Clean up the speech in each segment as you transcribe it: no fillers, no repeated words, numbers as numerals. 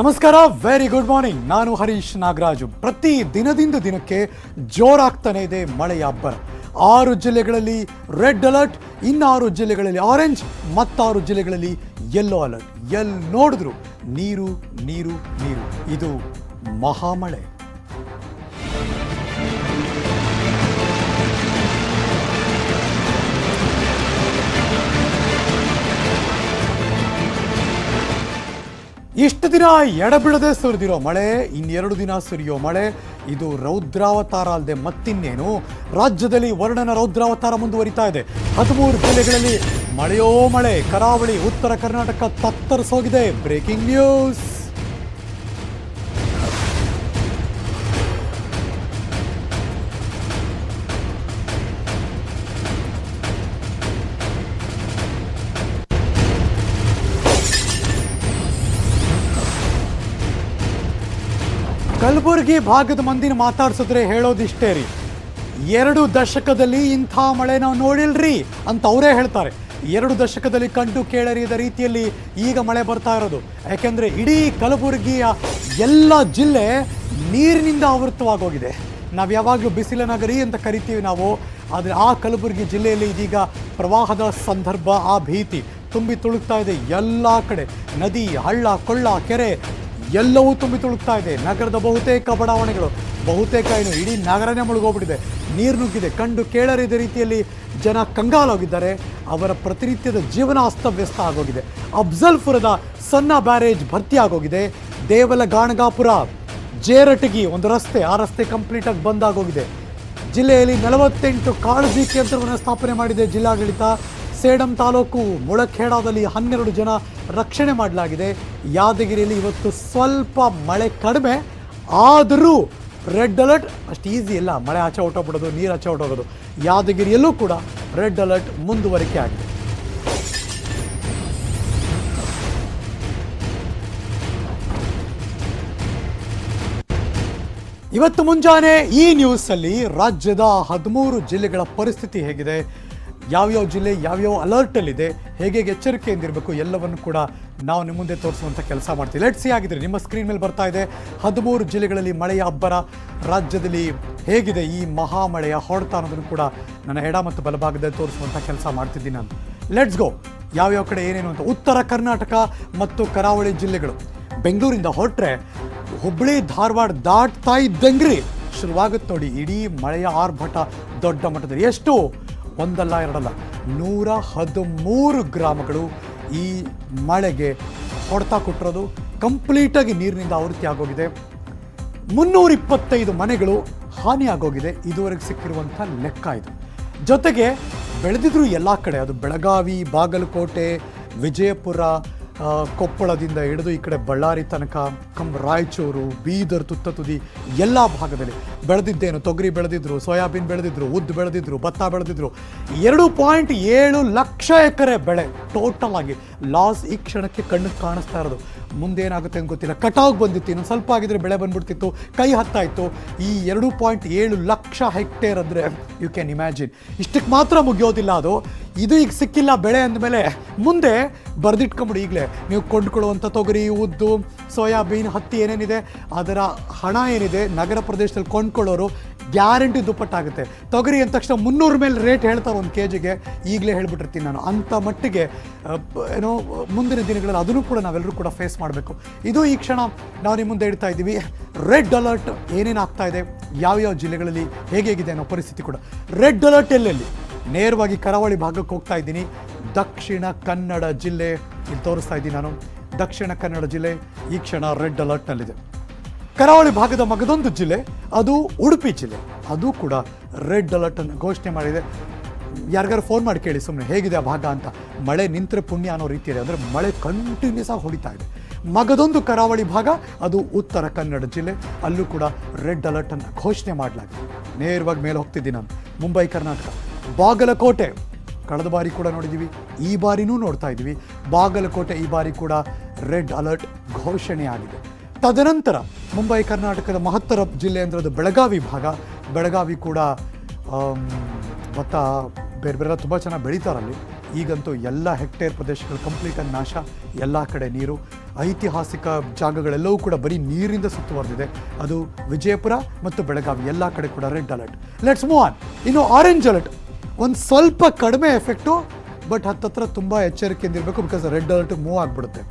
ನಮಸ್ಕಾರ, very good morning. ನಾನು ಹರೀಶ್ ನಾಗರಾಜು. ಪ್ರತಿ ದಿನದಿಂದ ದಿನಕ್ಕೆ ಜೋರಾಗ್ತಾನೆ ಇದೆ ಮಳೆಯ ಅಬ್ಬರ. 6 ಜಿಲ್ಲೆಗಳಲ್ಲಿ ರೆಡ್ ಅಲರ್ಟ್, ಇನ್ನು 6 ಜಿಲ್ಲೆಗಳಲ್ಲಿ ಆರೆಂಜ್, ಮತ್ತಾರು ಜಿಲ್ಲೆಗಳಲ್ಲಿ ಯೆಲ್ಲೋ ಅಲರ್ಟ್. ಎಲ್ಲಿ ನೋಡಿದ್ರು ನೀರು ನೀರು ನೀರು. ಇದು ಮಹಾಮಳೆ. ಇಷ್ಟು ದಿನ ಎಡಬಿಡದೆ ಸುರಿದಿರೋ ಮಳೆ, ಇನ್ನೆರಡು ದಿನ ಸುರಿಯೋ ಮಳೆ, ಇದು ರೌದ್ರಾವತಾರ ಅಲ್ಲದೆ ಮತ್ತಿನ್ನೇನು. ರಾಜ್ಯದಲ್ಲಿ ವರ್ಣನ ರೌದ್ರಾವತಾರ ಮುಂದುವರಿತಾ ಇದೆ. 13 ಜಿಲ್ಲೆಗಳಲ್ಲಿ ಮಳೆಯೋ ಮಳೆ. ಕರಾವಳಿ, ಉತ್ತರ ಕರ್ನಾಟಕ ತತ್ತರಿಸೋಗಿದೆ. Breaking news. ಕಲಬುರಗಿ ಭಾಗದ ಮಂದಿನ ಮಾತಾಡ್ಸಿದ್ರೆ ಹೇಳೋದಿಷ್ಟೇ ರೀ, 2 ದಶಕದಲ್ಲಿ ಇಂಥ ಮಳೆ ನಾವು ನೋಡಿಲ್ರಿ ಅಂತ ಅವರೇ ಹೇಳ್ತಾರೆ. 2 ದಶಕದಲ್ಲಿ ಕಂಡು ಕೇಳರಿಯದ ರೀತಿಯಲ್ಲಿ ಈಗ ಮಳೆ ಬರ್ತಾ ಇರೋದು. ಯಾಕೆಂದರೆ ಇಡೀ ಕಲಬುರಗಿಯ ಎಲ್ಲ ಜಿಲ್ಲೆ ನೀರಿನಿಂದ ಆವೃತವಾಗೋಗಿದೆ. ನಾವು ಯಾವಾಗಲೂ ಬಿಸಿಲ ನಗರಿ ಅಂತ ಕರಿತೀವಿ ನಾವು, ಆದರೆ ಆ ಕಲಬುರಗಿ ಜಿಲ್ಲೆಯಲ್ಲಿ ಇದೀಗ ಪ್ರವಾಹದ ಸಂದರ್ಭ, ಆ ಭೀತಿ ತುಂಬಿ ತುಳುಕ್ತಾ ಇದೆ. ಎಲ್ಲ ಕಡೆ ನದಿ, ಹಳ್ಳ, ಕೊಳ್ಳ, ಕೆರೆ ಎಲ್ಲವೂ ತುಂಬಿ ತುಳುಕ್ತಾ ಇದೆ. ನಗರದ ಬಹುತೇಕ ಬಡಾವಣೆಗಳು, ಬಹುತೇಕ ಏನು ಇಡೀ ನಗರನೇ ಮುಳುಗೋಗ್ಬಿಟ್ಟಿದೆ. ನೀರು ನುಗ್ಗಿದೆ. ಕಂಡು ಕೇಳರಿದ ರೀತಿಯಲ್ಲಿ ಜನ ಕಂಗಾಲಾಗಿದ್ದಾರೆ. ಅವರ ಪ್ರತಿನಿತ್ಯದ ಜೀವನ ಅಸ್ತವ್ಯಸ್ತ ಆಗೋಗಿದೆ. ಅಫ್ಜಲ್ಪುರದ ಸಣ್ಣ ಬ್ಯಾರೇಜ್ ಭರ್ತಿ ಆಗೋಗಿದೆ. ದೇವಲ ಗಾಣಗಾಪುರ, ಜೇರಟಗಿ ಒಂದು ರಸ್ತೆ, ಆ ರಸ್ತೆ ಕಂಪ್ಲೀಟಾಗಿ ಬಂದಾಗೋಗಿದೆ. ಜಿಲ್ಲೆಯಲ್ಲಿ 48 ಕಾಳಜಿ ಕೇಂದ್ರವನ್ನು ಸ್ಥಾಪನೆ ಮಾಡಿದೆ ಜಿಲ್ಲಾಡಳಿತ. ಸೇಡಂ ತಾಲೂಕು ಮುಳಖೇಡಾದಲ್ಲಿ 12 ಜನ ರಕ್ಷಣೆ ಮಾಡಲಾಗಿದೆ. ಯಾದಗಿರಿಯಲ್ಲಿ ಇವತ್ತು ಸ್ವಲ್ಪ ಮಳೆ ಕಡಿಮೆ, ಆದರೂ ರೆಡ್ ಅಲರ್ಟ್. ಅಷ್ಟು ಈಸಿ ಇಲ್ಲ ಮಳೆ ಆಚೆ ಹೊಟ್ಟೋಗ್ಬಿಡೋದು, ನೀರು ಆಚೆ ಹೊಟ್ಟೋಗೋದು. ಯಾದಗಿರಿಯಲ್ಲೂ ಕೂಡ ರೆಡ್ ಅಲರ್ಟ್ ಮುಂದುವರಿಕೆ ಆಗಿದೆ. ಇವತ್ತು ಮುಂಜಾನೆ ಈ ನ್ಯೂಸಲ್ಲಿ ರಾಜ್ಯದ 13 ಜಿಲ್ಲೆಗಳ ಪರಿಸ್ಥಿತಿ ಹೇಗಿದೆ, ಯಾವ್ಯಾವ ಜಿಲ್ಲೆ ಯಾವ್ಯಾವ ಅಲರ್ಟಲ್ಲಿದೆ, ಹೇಗೆ ಎಚ್ಚರಿಕೆಯಿಂದಿರಬೇಕು, ಎಲ್ಲವನ್ನು ಕೂಡ ನಾವು ನಿಮ್ಮ ಮುಂದೆ ತೋರಿಸುವಂಥ ಕೆಲಸ ಮಾಡ್ತೀವಿ. ಲೆಟ್ಸಿ ಆಗಿದ್ರೆ ನಿಮ್ಮ ಸ್ಕ್ರೀನ್ ಮೇಲೆ ಬರ್ತಾ ಇದೆ 13 ಜಿಲ್ಲೆಗಳಲ್ಲಿ ಮಳೆಯ ಅಬ್ಬರ. ರಾಜ್ಯದಲ್ಲಿ ಹೇಗಿದೆ ಈ ಮಹಾಮಳೆಯ ಹೊಡೆತ ಅನ್ನೋದನ್ನು ಕೂಡ ನನ್ನ ಎಡ ಮತ್ತು ಬಲಭಾಗದಲ್ಲಿ ತೋರಿಸುವಂಥ ಕೆಲಸ ಮಾಡ್ತಿದ್ದೀನಿ ನಾನು. Let's go. ಯಾವ್ಯಾವ ಕಡೆ ಏನೇನು ಅಂತ. ಉತ್ತರ ಕರ್ನಾಟಕ ಮತ್ತು ಕರಾವಳಿ ಜಿಲ್ಲೆಗಳು. ಬೆಂಗಳೂರಿಂದ ಹೊರಟ್ರೆ ಹುಬ್ಬಳ್ಳಿ ಧಾರವಾಡ ದಾಟ್ತಾ ಇದ್ದಂಗ್ರಿ ಶುರುವಾಗುತ್ತೆ ನೋಡಿ ಇಡೀ ಮಳೆಯ ಆರ್ಭಟ ದೊಡ್ಡ ಮಟ್ಟದಲ್ಲಿ. ಎಷ್ಟು? ಒಂದಲ್ಲ ಎರಡಲ್ಲ, 113 ಗ್ರಾಮಗಳು ಈ ಮಳೆಗೆ ಹೊಡೆತ ಕೊಟ್ಟಿರೋದು. ಕಂಪ್ಲೀಟಾಗಿ ನೀರಿನಿಂದ ಆವೃತ್ತಿ ಆಗೋಗಿದೆ. 325 ಮನೆಗಳು ಹಾನಿಯಾಗೋಗಿದೆ. ಇದುವರೆಗೆ ಸಿಕ್ಕಿರುವಂಥ ಲೆಕ್ಕ ಇದು. ಜೊತೆಗೆ ಬೆಳೆದಿದ್ರು ಎಲ್ಲ ಕಡೆ, ಅದು ಬೆಳಗಾವಿ, ಬಾಗಲಕೋಟೆ, ವಿಜಯಪುರ, ಕೊಪ್ಪಳದಿಂದ ಹಿಡಿದು ಈ ಕಡೆ ಬಳ್ಳಾರಿ ತನಕ, ರಾಯಚೂರು, ಬೀದರ್, ತುತ್ತ ತುದಿ ಎಲ್ಲ ಭಾಗದಲ್ಲಿ ಬೆಳೆದಿದ್ದೇನು. ತೊಗರಿ ಬೆಳೆದಿದ್ರು, ಸೋಯಾಬೀನ್ ಬೆಳೆದಿದ್ರು, ಉದ್ದು ಬೆಳೆದಿದ್ರು, ಭತ್ತ ಬೆಳೆದಿದ್ರು. 2.7 ಲಕ್ಷ ಎಕರೆ ಬೆಳೆ ಟೋಟಲ್ ಆಗಿ ಲಾಸ್ ಈ ಕ್ಷಣಕ್ಕೆ ಕಣ್ಣಿಗೆ ಕಾಣಿಸ್ತಾ ಇರೋದು. ಮುಂದೇನಾಗುತ್ತೆ ಅಂತ ಗೊತ್ತಿಲ್ಲ. ಕಟಾವ್ಗೆ ಬಂದಿತ್ತು, ಇನ್ನೊಂದು ಸ್ವಲ್ಪ ಆಗಿದ್ರೆ ಬೆಳೆ ಬಂದ್ಬಿಡ್ತಿತ್ತು, ಕೈ ಹತ್ತಾಯಿತು. ಈ 2.7 ಲಕ್ಷ ಹೆಕ್ಟೇರ್ ಅಂದರೆ ಯು ಕ್ಯಾನ್ ಇಮ್ಯಾಜಿನ್. ಇಷ್ಟಕ್ಕೆ ಮಾತ್ರ ಮುಗಿಯೋದಿಲ್ಲ ಅದು. ಇದು ಈಗ ಸಿಕ್ಕಿಲ್ಲ ಬೆಳೆ ಅಂದಮೇಲೆ ಮುಂದೆ ಬರೆದಿಟ್ಕೊಂಬಿಡಿ ಈಗಲೇ. ನೀವು ಕೊಂಡ್ಕೊಳ್ಳುವಂಥ ತೊಗರಿ, ಉದ್ದು, ಸೋಯಾಬೀನ್, ಹತ್ತಿ ಏನೇನಿದೆ ಅದರ ಹಣ ಏನಿದೆ ನಗರ ಪ್ರದೇಶದಲ್ಲಿ ಕೊಂಡ್ಕೊಳ್ಳೋರು ಗ್ಯಾರಂಟಿ ದುಪ್ಪಟ್ಟಾಗುತ್ತೆ. ತೊಗರಿ ಅಂದ ತಕ್ಷಣ 300 ಮೇಲೆ ರೇಟ್ ಹೇಳ್ತಾರೆ ಒಂದು ಕೆಜಿಗೆ. ಈಗಲೇ ಹೇಳ್ಬಿಟ್ಟಿರ್ತೀನಿ ನಾನು. ಅಂಥ ಮಟ್ಟಿಗೆ ಏನೋ ಮುಂದಿನ ದಿನಗಳಲ್ಲಿ ಅದನ್ನು ಕೂಡ ನಾವೆಲ್ಲರೂ ಕೂಡ ಫೇಸ್ ಮಾಡಬೇಕು. ಇದು ಈ ಕ್ಷಣ ನಾವು ನಿಮ್ಮ ಮುಂದೆ ಇಡ್ತಾ ಇದ್ದೀವಿ. ರೆಡ್ ಅಲರ್ಟ್ ಏನೇನು ಆಗ್ತಾ ಇದೆ, ಯಾವ್ಯಾವ ಜಿಲ್ಲೆಗಳಲ್ಲಿ ಹೇಗಿದೆ ಅನ್ನೋ ಪರಿಸ್ಥಿತಿ ಕೂಡ. ರೆಡ್ ಅಲರ್ಟ್ ಎಲ್ಲೆಲ್ಲಿ? ನೇರವಾಗಿ ಕರಾವಳಿ ಭಾಗಕ್ಕೆ ಹೋಗ್ತಾ ಇದ್ದೀನಿ. ದಕ್ಷಿಣ ಕನ್ನಡ ಜಿಲ್ಲೆ ಇಲ್ಲಿ ತೋರಿಸ್ತಾ ಇದ್ದೀನಿ ನಾನು. ದಕ್ಷಿಣ ಕನ್ನಡ ಜಿಲ್ಲೆ ಈ ಕ್ಷಣ ರೆಡ್ ಅಲರ್ಟ್ನಲ್ಲಿದೆ. ಕರಾವಳಿ ಭಾಗದ ಮಗದೊಂದು ಜಿಲ್ಲೆ, ಅದು ಉಡುಪಿ ಜಿಲ್ಲೆ, ಅದು ಕೂಡ ರೆಡ್ ಅಲರ್ಟನ್ನು ಘೋಷಣೆ ಮಾಡಿದೆ. ಯಾರಿಗಾರು ಫೋನ್ ಮಾಡಿ ಕೇಳಿ ಸುಮ್ಮನೆ ಹೇಗಿದೆ ಆ ಭಾಗ ಅಂತ. ಮಳೆ ನಿಂತರೆ ಪುಣ್ಯ ಅನ್ನೋ ರೀತಿಯಲ್ಲಿ, ಅಂದರೆ ಮಳೆ ಕಂಟಿನ್ಯೂಸ್ ಆಗಿ ಹೊಡಿತಾ ಇದೆ. ಮಗದೊಂದು ಕರಾವಳಿ ಭಾಗ, ಅದು ಉತ್ತರ ಕನ್ನಡ ಜಿಲ್ಲೆ, ಅಲ್ಲೂ ಕೂಡ ರೆಡ್ ಅಲರ್ಟನ್ನು ಘೋಷಣೆ ಮಾಡಲಾಗಿದೆ. ನೇರವಾಗಿ ಮೇಲೆ ಹೋಗ್ತಿದ್ದೀನಿ ನಾನು. ಮುಂಬೈ ಕರ್ನಾಟಕ, ಬಾಗಲಕೋಟೆ ಕಳೆದ ಬಾರಿ ಕೂಡ ನೋಡಿದ್ದೀವಿ, ಈ ಬಾರಿನೂ ನೋಡ್ತಾ ಇದ್ದೀವಿ. ಬಾಗಲಕೋಟೆ ಈ ಬಾರಿ ಕೂಡ ರೆಡ್ ಅಲರ್ಟ್ ಘೋಷಣೆಯಾಗಿದೆ. ತದನಂತರ ಮುಂಬೈ ಕರ್ನಾಟಕದ ಮಹತ್ತರ ಜಿಲ್ಲೆ ಅಂದರೆ ಅದು ಬೆಳಗಾವಿ ಭಾಗ. ಬೆಳಗಾವಿ ಕೂಡ ಭತ್ತ ಬೇರೆ ಬೇರೆ ತುಂಬ ಚೆನ್ನಾಗಿ ಬೆಳೀತಾರಲ್ಲಿ. ಈಗಂತೂ ಎಲ್ಲ ಹೆಕ್ಟೇರ್ ಪ್ರದೇಶಗಳು ಕಂಪ್ಲೀಟಾಗಿ ನಾಶ, ಎಲ್ಲ ಕಡೆ ನೀರು. ಐತಿಹಾಸಿಕ ಜಾಗಗಳೆಲ್ಲವೂ ಕೂಡ ಬರೀ ನೀರಿಂದ ಸುತ್ತುವರೆದಿದೆ. ಅದು ವಿಜಯಪುರ ಮತ್ತು ಬೆಳಗಾವಿ ಎಲ್ಲ ಕಡೆ ಕೂಡ red alert. Let's move on. ಇನ್ನು ಆರೆಂಜ್ ಅಲರ್ಟ್ ಒಂದು ಸ್ವಲ್ಪ ಕಡಿಮೆ ಎಫೆಕ್ಟು, ಬಟ್ ಹತ್ತತ್ರ ತುಂಬ ಎಚ್ಚರಿಕೆಯಿಂದ ಇರಬೇಕು, ಬಿಕಾಸ್ ರೆಡ್ ಅಲರ್ಟ್ ಮೂವ್ ಆಗಿಬಿಡುತ್ತೆ.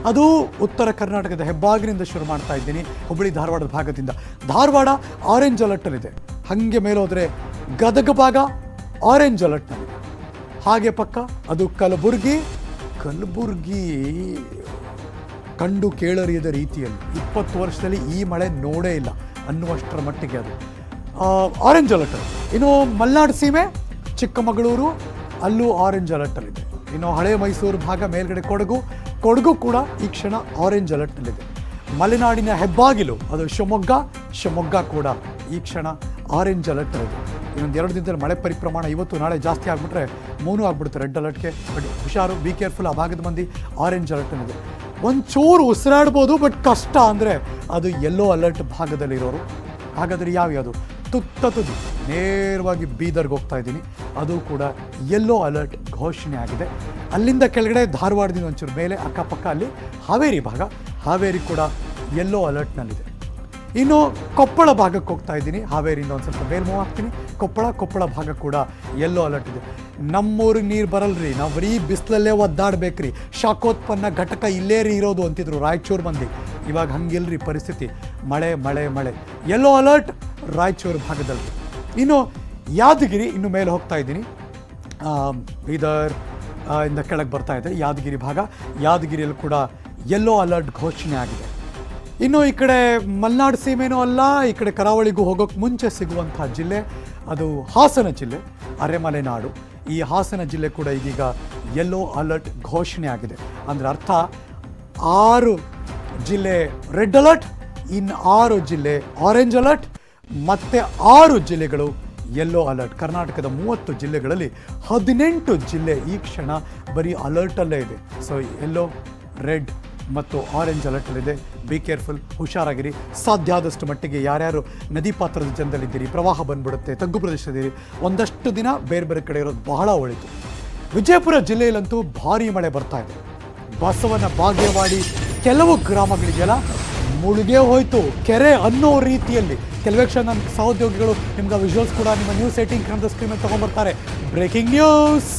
ಅದು ಉತ್ತರ ಕರ್ನಾಟಕದ ಹೆಬ್ಬಾಗಿನಿಂದ ಶುರು ಮಾಡ್ತಾ ಇದ್ದೀನಿ, ಹುಬ್ಬಳ್ಳಿ ಧಾರವಾಡದ ಭಾಗದಿಂದ. ಧಾರವಾಡ ಆರೆಂಜ್ ಅಲರ್ಟಲ್ಲಿದೆ. ಹಾಗೆ ಮೇಲೆ ಹೋದರೆ ಗದಗ ಭಾಗ ಆರೆಂಜ್ ಅಲರ್ಟ್ನಲ್ಲಿದೆ. ಹಾಗೆ ಪಕ್ಕ ಅದು ಕಲಬುರಗಿ ಕಂಡು ಕೇಳರಿಯದ ರೀತಿಯಲ್ಲಿ 20 ವರ್ಷದಲ್ಲಿ ಈ ಮಳೆ ನೋಡೇ ಇಲ್ಲ ಅನ್ನುವಷ್ಟರ ಮಟ್ಟಿಗೆ ಅದು ಆರೆಂಜ್ ಅಲರ್ಟ್. ಇನ್ನು ಮಲೆನಾಡು ಸೀಮೆ ಚಿಕ್ಕಮಗಳೂರು ಅಲ್ಲೂ ಆರೆಂಜ್ ಅಲರ್ಟಲ್ಲಿದೆ. ಇನ್ನು ಹಳೆ ಮೈಸೂರು ಭಾಗ ಮೇಲ್ಗಡೆ ಕೊಡಗು ಕೂಡ ಈ ಕ್ಷಣ ಆರೆಂಜ್ ಅಲರ್ಟ್ನಲ್ಲಿದೆ. ಮಲೆನಾಡಿನ ಹೆಬ್ಬಾಗಿಲು ಅದು ಶಿವಮೊಗ್ಗ ಕೂಡ ಈ ಕ್ಷಣ ಆರೆಂಜ್ ಅಲರ್ಟ್ನಲ್ಲಿದೆ. ಇನ್ನೊಂದು 2 ದಿನದಲ್ಲಿ ಮಳೆ ಪರಿಪ್ರಮಾಣ ಇವತ್ತು ನಾಳೆ ಜಾಸ್ತಿ ಆಗಿಬಿಟ್ರೆ ಮೂನು ಆಗಿಬಿಡುತ್ತೆ ರೆಡ್ ಅಲರ್ಟ್ಗೆ. ಬಟ್ ಹುಷಾರು, ಬಿ ಕೇರ್ಫುಲ್. ಆ ಭಾಗದ ಮಂದಿ ಆರೆಂಜ್ ಅಲರ್ಟ್ನಲ್ಲಿದೆ. ಒಂಚೂರು ಉಸಿರಾಡ್ಬೋದು, ಬಟ್ ಕಷ್ಟ ಅಂದರೆ ಅದು ಯೆಲ್ಲೋ ಅಲರ್ಟ್ ಭಾಗದಲ್ಲಿರೋರು. ಹಾಗಾದರೆ ಯಾವ್ಯಾವುದು? ತುದಿ ನೇರವಾಗಿ ಬೀದರ್ಗೆ ಹೋಗ್ತಾ ಇದ್ದೀನಿ, ಅದು ಕೂಡ ಯೆಲ್ಲೋ ಅಲರ್ಟ್ ಘೋಷಣೆ ಆಗಿದೆ. ಅಲ್ಲಿಂದ ಕೆಳಗಡೆ ಧಾರವಾಡದಿಂದ ಒಂಚೂರು ಮೇಲೆ ಅಕ್ಕಪಕ್ಕ ಅಲ್ಲಿ ಹಾವೇರಿ ಕೂಡ ಯೆಲ್ಲೋ ಅಲರ್ಟ್ನಲ್ಲಿದೆ. ಇನ್ನು ಕೊಪ್ಪಳ ಭಾಗಕ್ಕೆ ಹೋಗ್ತಾ ಇದ್ದೀನಿ, ಹಾವೇರಿಯಿಂದ ಒಂದು ಸ್ವಲ್ಪ ಮೇಲೆ ಮೂವ್ ಆಗ್ತೀನಿ. ಕೊಪ್ಪಳ ಭಾಗ ಕೂಡ ಯೆಲ್ಲೋ ಅಲರ್ಟ್ ಇದೆ. ನಮ್ಮೂರಿಗೆ ನೀರು ಬರಲ್ರಿ, ನಾವು ಬರೀ ಬಿಸಿಲಲ್ಲೇ ಒದ್ದಾಡಬೇಕ್ರಿ, ಶಾಖೋತ್ಪನ್ನ ಘಟಕ ಇಲ್ಲೇ ಇರೋದು ಅಂತಿದ್ರು ರಾಯಚೂರು ಮಂದಿ. ಇವಾಗ ಹಂಗಿಲ್ರಿ ಪರಿಸ್ಥಿತಿ, ಮಳೆ ಯೆಲ್ಲೋ ಅಲರ್ಟ್ ರಾಯಚೂರು ಭಾಗದಲ್ಲಿ. ಇನ್ನು ಯಾದಗಿರಿ ಇನ್ನು ಮೇಲೆ ಹೋಗ್ತಾ ಇದ್ದೀನಿ, ಬೀದರ್ ಇಂದ ಕೆಳಗೆ ಬರ್ತಾ ಇದೆ ಯಾದಗಿರಿ ಭಾಗ. ಯಾದಗಿರಿಯಲ್ಲಿ ಕೂಡ ಯೆಲ್ಲೋ ಅಲರ್ಟ್ ಘೋಷಣೆ ಆಗಿದೆ. ಇನ್ನು ಈ ಕಡೆ ಮಲೆನಾಡು ಸೀಮೆನೂ ಅಲ್ಲ, ಈ ಕಡೆ ಕರಾವಳಿಗೂ ಹೋಗೋಕ್ಕೆ ಮುಂಚೆ ಸಿಗುವಂಥ ಜಿಲ್ಲೆ ಅದು ಹಾಸನ ಜಿಲ್ಲೆ, ಅರೆಮಲೆನಾಡು. ಈ ಹಾಸನ ಜಿಲ್ಲೆ ಕೂಡ ಇದೀಗ ಯೆಲ್ಲೋ ಅಲರ್ಟ್ ಘೋಷಣೆ ಆಗಿದೆ. ಅಂದರೆ ಅರ್ಥ 6 ಜಿಲ್ಲೆ ರೆಡ್ ಅಲರ್ಟ್, ಇನ್ನು 6 ಜಿಲ್ಲೆ ಆರೆಂಜ್ ಅಲರ್ಟ್, ಮತ್ತೆ 6 ಜಿಲ್ಲೆಗಳು ಯೆಲ್ಲೋ ಅಲರ್ಟ್. ಕರ್ನಾಟಕದ 30 ಜಿಲ್ಲೆಗಳಲ್ಲಿ 18 ಜಿಲ್ಲೆ ಈ ಕ್ಷಣ ಬರೀ ಅಲರ್ಟಲ್ಲೇ ಇದೆ. ಸೊ ಯೆಲ್ಲೋ, ರೆಡ್ ಮತ್ತು ಆರೆಂಜ್ ಅಲರ್ಟಲ್ಲಿದೆ. ಬಿ ಕೇರ್ಫುಲ್, ಹುಷಾರಾಗಿರಿ. ಸಾಧ್ಯ ಆದಷ್ಟು ಮಟ್ಟಿಗೆ ಯಾರ್ಯಾರು ನದಿ ಪಾತ್ರದ ಜನದಲ್ಲಿದ್ದೀರಿ, ಪ್ರವಾಹ ಬಂದ್ಬಿಡುತ್ತೆ, ತಗ್ಗು ಪ್ರದೇಶದಿರಿ, ಒಂದಷ್ಟು ದಿನ ಬೇರೆ ಕಡೆ ಇರೋದು ಬಹಳ ಒಳಿತು. ವಿಜಯಪುರ ಜಿಲ್ಲೆಯಲ್ಲಂತೂ ಭಾರೀ ಮಳೆ ಬರ್ತಾ ಇದೆ. ಬಸವನ ಬಾಗೇವಾಡಿ ಕೆಲವು ಗ್ರಾಮಗಳಿಗೆಲ್ಲ ಮುಳುಗೇ ಹೋಯಿತು, ಕೆರೆ ಅನ್ನೋ ರೀತಿಯಲ್ಲಿ. ಕೆಲವೇ ಕ್ಷಣ ನನ್ನ ಸಹೋದ್ಯೋಗಿಗಳು ನಿಮ್ಗೆ ವಿಜುವಲ್ಸ್ ಕೂಡ ನಿಮ್ಮ ನ್ಯೂಸ್ 18 ಕನ್ನಡ ಸ್ಕ್ರೀನಲ್ಲಿ ತೊಗೊಂಡ್ಬರ್ತಾರೆ. Breaking news.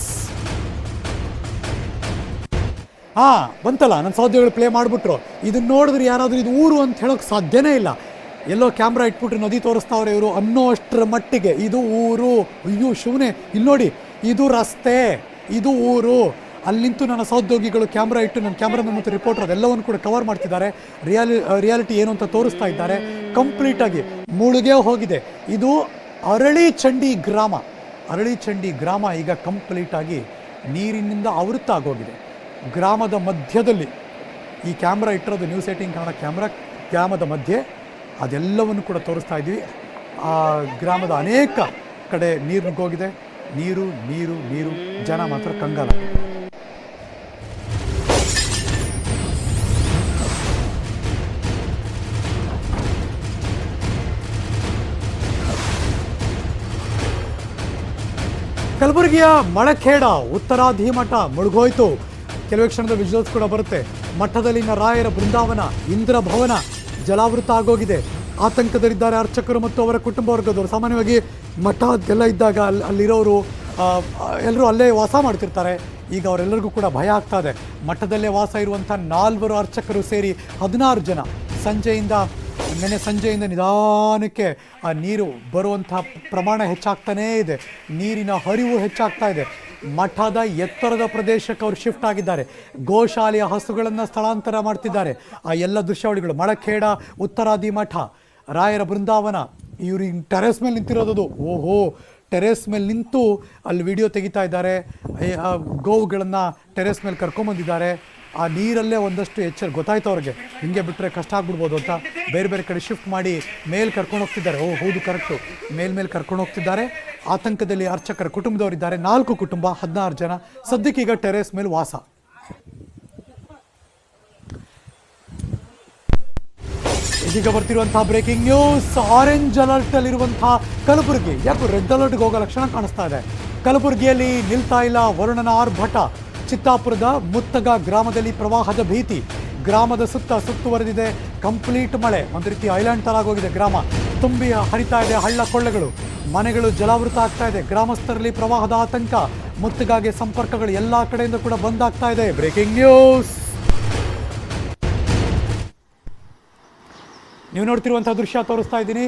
ಬಂತಲ್ಲ, ನನ್ನ ಸಹೋದ್ಯೋಗಿಗಳು ಪ್ಲೇ ಮಾಡಿಬಿಟ್ರು. ಇದನ್ನು ನೋಡಿದ್ರೆ ಯಾರಾದರೂ ಇದು ಊರು ಅಂತ ಹೇಳೋಕ್ಕೆ ಸಾಧ್ಯನೇ ಇಲ್ಲ. ಎಲ್ಲೋ ಕ್ಯಾಮ್ರಾ ಇಟ್ಬಿಟ್ರೆ ನದಿ ತೋರಿಸ್ತಾವ್ರೆ ಇವರು ಅನ್ನೋ ಅಷ್ಟರ ಮಟ್ಟಿಗೆ ಇದು ಊರು. ಅಯ್ಯೋ ಶಿವನೇ, ಇಲ್ಲಿ ನೋಡಿ, ಇದು ರಸ್ತೆ, ಇದು ಊರು. ಅಲ್ಲಿ ನಿಂತು ನನ್ನ ಸಹೋದ್ಯೋಗಿಗಳು ಕ್ಯಾಮ್ರಾ ಇಟ್ಟು ನನ್ನ ಕ್ಯಾಮ್ರಾಮನ್ ಮತ್ತು ರಿಪೋರ್ಟರ್ ಅದೆಲ್ಲವನ್ನು ಕೂಡ ಕವರ್ ಮಾಡ್ತಿದ್ದಾರೆ. ರಿಯಾಲಿಟಿ ಏನು ಅಂತ ತೋರಿಸ್ತಾ ಇದ್ದಾರೆ. ಕಂಪ್ಲೀಟಾಗಿ ಮುಳುಗೇ ಹೋಗಿದೆ. ಇದು ಅರಳಿ ಚಂಡಿ ಗ್ರಾಮ ಈಗ ಕಂಪ್ಲೀಟಾಗಿ ನೀರಿನಿಂದ ಆವೃತ್ತಾಗೋಗಿದೆ. ಗ್ರಾಮದ ಮಧ್ಯದಲ್ಲಿ ಈ ಕ್ಯಾಮ್ರಾ ಇಟ್ಟಿರೋದು ನ್ಯೂಸ್ 18 ಕನ್ನಡ ಗ್ರಾಮದ ಮಧ್ಯೆ ಅದೆಲ್ಲವನ್ನು ಕೂಡ ತೋರಿಸ್ತಾ ಇದ್ದೀವಿ. ಆ ಗ್ರಾಮದ ಅನೇಕ ಕಡೆ ನೀರು ನುಗ್ಗೋಗಿದೆ. ನೀರು ಜನ ಮಾತ್ರ ಕಂಗಾಲ. ಕಲಬುರಗಿಯ ಮಳಖೇಡ ಉತ್ತರಾಧಿಮಠ ಮುಳುಗೋಯ್ತು. ಕೆಲವೇ ಕ್ಷಣದ ವಿಜುವಲ್ಸ್ ಕೂಡ ಬರುತ್ತೆ. ಮಠದಲ್ಲಿನ ರಾಯರ ಬೃಂದಾವನ, ಇಂದ್ರ ಭವನ ಜಲಾವೃತ ಆಗೋಗಿದೆ. ಆತಂಕದಲ್ಲಿದ್ದಾರೆ ಅರ್ಚಕರು ಮತ್ತು ಅವರ ಕುಟುಂಬ ವರ್ಗದವರು. ಸಾಮಾನ್ಯವಾಗಿ ಮಠ ಅದೆಲ್ಲ ಇದ್ದಾಗ ಅಲ್ಲಿರೋರು ಎಲ್ಲರೂ ಅಲ್ಲೇ ವಾಸ ಮಾಡ್ತಿರ್ತಾರೆ. ಈಗ ಅವರೆಲ್ಲರಿಗೂ ಕೂಡ ಭಯ ಆಗ್ತಾ ಇದೆ. ಮಠದಲ್ಲೇ ವಾಸ ಇರುವಂಥ 4 ಅರ್ಚಕರು ಸೇರಿ 16 ಜನ ನೆನೆ ಸಂಜೆಯಿಂದ ನಿಧಾನಕ್ಕೆ ಆ ನೀರು ಬರುವಂಥ ಪ್ರಮಾಣ ಹೆಚ್ಚಾಗ್ತಾನೇ ಇದೆ. ನೀರಿನ ಹರಿವು ಹೆಚ್ಚಾಗ್ತಾ ಇದೆ. ಮಠದ ಎತ್ತರದ ಪ್ರದೇಶಕ್ಕೆ ಅವರು ಶಿಫ್ಟ್ ಆಗಿದ್ದಾರೆ. ಗೋಶಾಲೆಯ ಹಸುಗಳನ್ನು ಸ್ಥಳಾಂತರ ಮಾಡ್ತಿದ್ದಾರೆ. ಆ ಎಲ್ಲ ದೃಶ್ಯಾವಳಿಗಳು ಮಳಖೇಡ, ಉತ್ತರಾದಿ ಮಠ, ರಾಯರ ಬೃಂದಾವನ. ಇವರು ಟೆರೆಸ್ ಮೇಲೆ ನಿಂತಿರೋದು. ಟೆರೆಸ್ ಮೇಲೆ ನಿಂತು ಅಲ್ಲಿ ವಿಡಿಯೋ ತೆಗಿತಾ ಇದ್ದಾರೆ. ಗೋವುಗಳನ್ನು ಟೆರೆಸ್ ಮೇಲೆ ಕರ್ಕೊಂಬಂದಿದ್ದಾರೆ. ಆ ನೀರಲ್ಲೇ ಒಂದಷ್ಟು ಗೊತ್ತಾಯ್ತು ಅವ್ರಿಗೆ, ಹಿಂಗೆ ಬಿಟ್ಟರೆ ಕಷ್ಟ ಆಗ್ಬಿಡ್ಬೋದು ಅಂತ ಬೇರೆ ಕಡೆ ಶಿಫ್ಟ್ ಮಾಡಿ ಮೇಲೆ ಕರ್ಕೊಂಡು ಹೋಗ್ತಿದ್ದಾರೆ. ಹೌದು, ಕರೆಕ್ಟು, ಮೇಲೆ ಕರ್ಕೊಂಡು ಹೋಗ್ತಿದ್ದಾರೆ. ಆತಂಕದಲ್ಲಿ ಅರ್ಚಕರ ಕುಟುಂಬದವರಿದ್ದಾರೆ. 4 ಕುಟುಂಬ, 16 ಜನ ಸದ್ಯಕ್ಕೆ ಈಗ ಟೆರೆಸ್ ಮೇಲೆ ವಾಸ. ಇದೀಗ ಬರ್ತಿರುವಂತಹ ಬ್ರೇಕಿಂಗ್ ನ್ಯೂಸ್. ಆರೆಂಜ್ ಅಲರ್ಟ್ ಅಲ್ಲಿರುವಂತಹ ಕಲಬುರಗಿ ಯಾಕೋ ರೆಡ್ ಅಲರ್ಟ್ಗೆ ಹೋಗೋ ಲಕ್ಷಣ ಕಾಣಿಸ್ತಾ ಇದೆ. ಕಲಬುರಗಿಯಲ್ಲಿ ನಿಲ್ತಾ ಇಲ್ಲ ವರುಣನ ಆರ್ಭಟ. ಚಿತ್ತಾಪುರದ ಮುತ್ತಗ ಗ್ರಾಮದಲ್ಲಿ ಪ್ರವಾಹದ ಭೀತಿ. ಗ್ರಾಮದ ಸುತ್ತುವರೆದಿದೆ ಕಂಪ್ಲೀಟ್ ಮಳೆ. ಒಂದು ರೀತಿ ಐಲ್ಯಾಂಡ್ ತರ ಆಗೋಗಿದೆ ಗ್ರಾಮ. ತುಂಬಿ ಹರಿತಾ ಇದೆ ಹಳ್ಳ ಕೊಳ್ಳಗಳು, ಮನೆಗಳು ಜಲಾವೃತ ಆಗ್ತಾ ಇದೆ. ಗ್ರಾಮಸ್ಥರಲ್ಲಿ ಪ್ರವಾಹದ ಆತಂಕ. ಮುತ್ತಿಗಾಗಿ ಸಂಪರ್ಕಗಳು ಎಲ್ಲಾ ಕಡೆಯಿಂದ ಕೂಡ ಬಂದ್ ಆಗ್ತಾ ಇದೆ. Breaking news. ನೀವು ನೋಡ್ತಿರುವಂತಹ ದೃಶ್ಯ ತೋರಿಸ್ತಾ ಇದ್ದೀನಿ.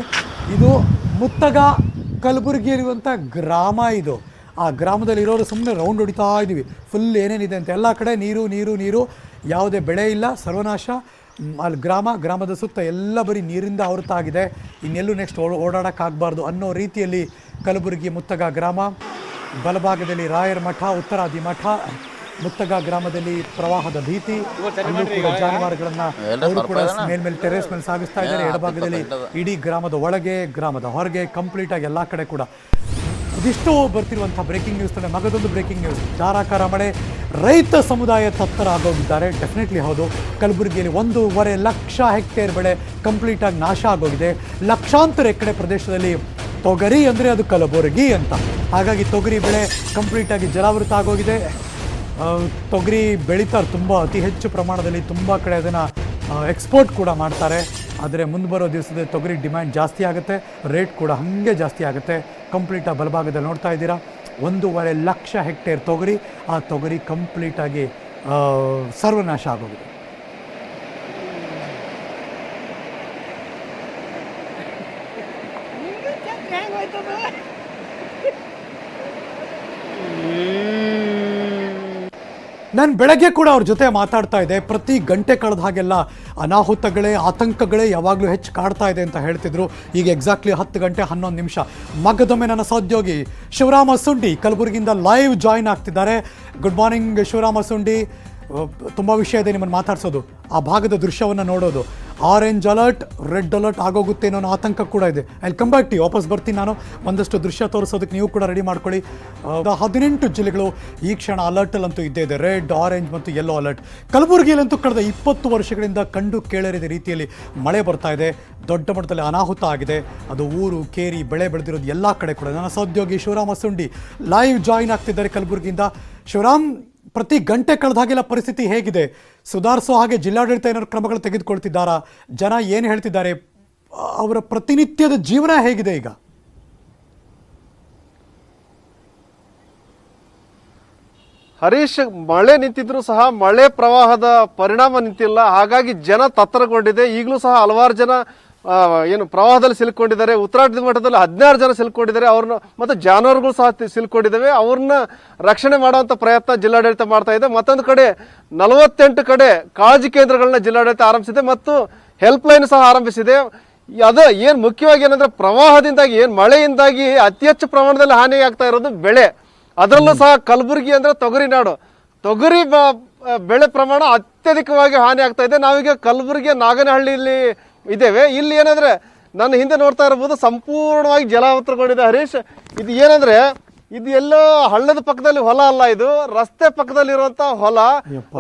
ಇದು ಮುತ್ತಗ ಕಲಬುರಗಿಯಲ್ಲಿರುವಂಥ ಗ್ರಾಮ. ಇದು ಆ ಗ್ರಾಮದಲ್ಲಿ ಇರೋರು ಸುಮ್ಮನೆ ರೌಂಡ್ ಹೊಡಿತಾ ಇದ್ದೀವಿ. ಫುಲ್ ಏನೇನಿದೆ ಅಂತ ಎಲ್ಲ ಕಡೆ ನೀರು ನೀರು ನೀರು, ಯಾವುದೇ ಬೆಳೆ ಇಲ್ಲ, ಸರ್ವನಾಶ. ಅಲ್ಲಿ ಗ್ರಾಮದ ಸುತ್ತ ಎಲ್ಲ ಬರೀ ನೀರಿಂದ ಆವೃತ ಆಗಿದೆ. ಇನ್ನೆಲ್ಲೂ ನೆಕ್ಸ್ಟ್ ಓಡಾಡೋಕ್ಕಾಗಬಾರ್ದು ಅನ್ನೋ ರೀತಿಯಲ್ಲಿ ಕಲಬುರಗಿ ಮುತ್ತಗ ಗ್ರಾಮ. ಬಲಭಾಗದಲ್ಲಿ ರಾಯರ ಮಠ, ಉತ್ತರಾದಿ ಮಠ. ಮುತ್ತಗ ಗ್ರಾಮದಲ್ಲಿ ಪ್ರವಾಹದ ಭೀತಿ. ಅಲ್ಲೂ ಕೂಡ ಜಾನುವಾರುಗಳನ್ನ ಅವರು ಕೂಡ ಮೇಲ್ಮೇಲೆ ಟೆರೇಸ್ ಮೇಲೆ ಸಾಗಿಸ್ತಾ ಇದ್ದಾರೆ. ಎಡಭಾಗದಲ್ಲಿ ಇಡೀ ಗ್ರಾಮದ ಒಳಗೆ, ಗ್ರಾಮದ ಹೊರಗೆ ಕಂಪ್ಲೀಟ್ ಆಗಿ ಎಲ್ಲ ಕಡೆ ಕೂಡ ಇದಿಷ್ಟು ಬರ್ತಿರುವಂತಹ ಬ್ರೇಕಿಂಗ್ ನ್ಯೂಸ್. ಮಗದೊಂದು ಬ್ರೇಕಿಂಗ್ ನ್ಯೂಸ್. ಧಾರಾಕಾರ ಮಳೆ, ರೈತ ಸಮುದಾಯ ತತ್ತರ ಆಗೋಗಿದ್ದಾರೆ. ಡೆಫಿನೆಟ್ಲಿ ಹೌದು. ಕಲಬುರಗಿಯಲ್ಲಿ 1.5 ಲಕ್ಷ ಹೆಕ್ಟೇರ್ ಬೆಳೆ ಕಂಪ್ಲೀಟ್ ಆಗಿ ನಾಶ ಆಗೋಗಿದೆ. ಲಕ್ಷಾಂತರ ಎಕರೆ ಪ್ರದೇಶದಲ್ಲಿ ತೊಗರಿ ಅಂದರೆ ಅದು ಕಲಬುರಗಿ ಅಂತ. ಹಾಗಾಗಿ ತೊಗರಿ ಬೆಳೆ ಕಂಪ್ಲೀಟ್ ಆಗಿ ಜಲಾವೃತ ಆಗೋಗಿದೆ. ತೊಗರಿ ಬೆಳೀತಾರೆ ತುಂಬ ಅತಿ ಹೆಚ್ಚು ಪ್ರಮಾಣದಲ್ಲಿ. ತುಂಬ ಕಡೆ ಅದನ್ನು ಎಕ್ಸ್ಪೋರ್ಟ್ ಕೂಡ ಮಾಡ್ತಾರೆ. ಆದರೆ ಮುಂದೆ ಬರೋ ದಿವಸದಲ್ಲಿ ತೊಗರಿ ಡಿಮ್ಯಾಂಡ್ ಜಾಸ್ತಿ ಆಗುತ್ತೆ, ರೇಟ್ ಕೂಡ ಹಾಗೆ ಜಾಸ್ತಿ ಆಗುತ್ತೆ. ಕಂಪ್ಲೀಟಾಗಿ ಬಲಭಾಗದಲ್ಲಿ ನೋಡ್ತಾ ಇದ್ದೀರಾ 1.5 ಲಕ್ಷ ಹೆಕ್ಟೇರ್ ತೊಗರಿ. ಆ ತೊಗರಿ ಕಂಪ್ಲೀಟಾಗಿ ಸರ್ವನಾಶ ಆಗೋಗಿದೆ. ನಾನು ಬೆಳಗ್ಗೆ ಕೂಡ ಅವ್ರ ಜೊತೆ ಮಾತಾಡ್ತಾ ಇದ್ದೆ. ಪ್ರತಿ ಗಂಟೆ ಕಳೆದ ಹಾಗೆಲ್ಲ ಅನಾಹುತಗಳೇ, ಆತಂಕಗಳೇ ಯಾವಾಗಲೂ ಹೆಚ್ಚು ಕಾಡ್ತಾ ಇದೆ ಅಂತ ಹೇಳ್ತಿದ್ರು. ಈಗ ಎಕ್ಸಾಕ್ಟ್ಲಿ 10 ಗಂಟೆ 11 ನಿಮಿಷ ಮಗದೊಮ್ಮೆ ನನ್ನ ಸಹೋದ್ಯೋಗಿ ಶಿವರಾಮ ಸುಂಡಿ ಕಲಬುರಗಿಯಿಂದ ಲೈವ್ ಜಾಯಿನ್ ಆಗ್ತಿದ್ದಾರೆ. Good morning Shivarama Sundi. ತುಂಬ ವಿಷಯ ಇದೆ ನಿಮ್ಮನ್ನು ಮಾತಾಡ್ಸೋದು. ಆ ಭಾಗದ ದೃಶ್ಯವನ್ನು ನೋಡೋದು. ಆರೆಂಜ್ ಅಲರ್ಟ್, ರೆಡ್ ಅಲರ್ಟ್ ಆಗೋಗುತ್ತೆ ಅನ್ನೋ ಆತಂಕ ಕೂಡ ಇದೆ. ಐ ಕಮ್ ಬ್ಯಾಕ್ ಟು ವಾಪಸ್ ಬರ್ತೀನಿ ನಾನು. ಒಂದಷ್ಟು ದೃಶ್ಯ ತೋರಿಸೋದಕ್ಕೆ ನೀವು ಕೂಡ ರೆಡಿ ಮಾಡ್ಕೊಳ್ಳಿ. 18 ಜಿಲ್ಲೆಗಳು ಈ ಕ್ಷಣ ಅಲರ್ಟಲ್ಲಂತೂ ಇದ್ದೇ ಇದೆ. ರೆಡ್, ಆರೆಂಜ್ ಮತ್ತು ಯೆಲ್ಲೋ ಅಲರ್ಟ್. ಕಲಬುರಗಿಯಲ್ಲಂತೂ ಕಳೆದ 20 ವರ್ಷಗಳಿಂದ ಕಂಡು ಕೇಳರಿದ ರೀತಿಯಲ್ಲಿ ಮಳೆ ಬರ್ತಾ ಇದೆ. ದೊಡ್ಡ ಮಟ್ಟದಲ್ಲಿ ಅನಾಹುತ ಆಗಿದೆ. ಅದು ಊರು, ಕೇರಿ, ಬೆಳೆ ಬೆಳೆದಿರೋದು ಎಲ್ಲ ಕಡೆ ಕೂಡ. ನನ್ನ ಸಹೋದ್ಯೋಗಿ ಶಿವರಾಮ ಸುಂಡಿ ಲೈವ್ ಜಾಯಿನ್ ಆಗ್ತಿದ್ದಾರೆ ಕಲಬುರಗಿಯಿಂದ. ಶಿವರಾಮ್, ಪ್ರತಿ ಗಂಟೆ ಕಳೆದ ಹಾಗೆಲ್ಲ ಪರಿಸ್ಥಿತಿ ಹೇಗಿದೆ? ಸುಧಾರಿಸೋ ಹಾಗೆ ಜಿಲ್ಲಾಡಳಿತ ಏನಾದ್ರು ಕ್ರಮಗಳು ತೆಗೆದುಕೊಳ್ತಿದ್ದಾರಾ? ಜನ ಏನು ಹೇಳ್ತಿದ್ದಾರೆ? ಅವರ ಪ್ರತಿನಿತ್ಯದ ಜೀವನ ಹೇಗಿದೆ ಈಗ? ಹರೀಶ್, ಮಳೆ ನಿಂತಿದ್ರು ಸಹ ಮಳೆ ಪ್ರವಾಹದ ಪರಿಣಾಮ ನಿಂತಿಲ್ಲ. ಹಾಗಾಗಿ ಜನ ತತ್ತರಗೊಂಡಿದೆ. ಈಗಲೂ ಸಹ ಹಲವಾರು ಜನ ಏನು ಪ್ರವಾಹದಲ್ಲಿ ಸಿಲುಕೊಂಡಿದ್ದಾರೆ. ಉತ್ತರಾದಿ ಮಠದಲ್ಲಿ 16 ಜನ ಸಿಲುಕೊಂಡಿದ್ದಾರೆ. ಅವ್ರನ್ನ ಮತ್ತು ಜಾನುವಾರುಗಳು ಸಹ ಸಿಲುಕೊಂಡಿದ್ದಾವೆ. ಅವ್ರನ್ನ ರಕ್ಷಣೆ ಮಾಡುವಂತ ಪ್ರಯತ್ನ ಜಿಲ್ಲಾಡಳಿತ ಮಾಡ್ತಾ ಇದೆ. ಮತ್ತೊಂದು ಕಡೆ 48 ಕಡೆ ಕಾಳಜಿ ಕೇಂದ್ರಗಳನ್ನ ಜಿಲ್ಲಾಡಳಿತ ಆರಂಭಿಸಿದೆ ಮತ್ತು ಹೆಲ್ಪ್ ಲೈನ್ ಸಹ ಆರಂಭಿಸಿದೆ. ಅದು ಏನ್ ಮುಖ್ಯವಾಗಿ ಏನಂದ್ರೆ ಪ್ರವಾಹದಿಂದಾಗಿ ಮಳೆಯಿಂದಾಗಿ ಅತಿ ಹೆಚ್ಚು ಪ್ರಮಾಣದಲ್ಲಿ ಹಾನಿ ಆಗ್ತಾ ಇರೋದು ಬೆಳೆ. ಅದರಲ್ಲೂ ಸಹ ಕಲಬುರಗಿ ಅಂದ್ರೆ ತೊಗರಿ ನಾಡು. ತೊಗರಿ ಬೆಳೆ ಪ್ರಮಾಣ ಅತ್ಯಧಿಕವಾಗಿ ಹಾನಿ ಆಗ್ತಾ ಇದೆ. ನಾವೀಗ ಕಲಬುರಗಿಯ ನಾಗನಹಳ್ಳಿಯಲ್ಲಿ ಇದ್ದೇವೆ. ಇಲ್ಲಿ ಏನಂದ್ರೆ ನನ್ನ ಹಿಂದೆ ನೋಡ್ತಾ ಇರಬಹುದು ಸಂಪೂರ್ಣವಾಗಿ ಜಲಾವೃತಗೊಂಡಿದೆ. ಹರೀಶ್, ಇದು ಏನಂದ್ರೆ ಇದು ಎಲ್ಲೋ ಹಳ್ಳದ ಪಕ್ಕದಲ್ಲಿ ಹೊಲ ಅಲ್ಲ, ಇದು ರಸ್ತೆ ಪಕ್ಕದಲ್ಲಿರುವಂತಹ ಹೊಲ.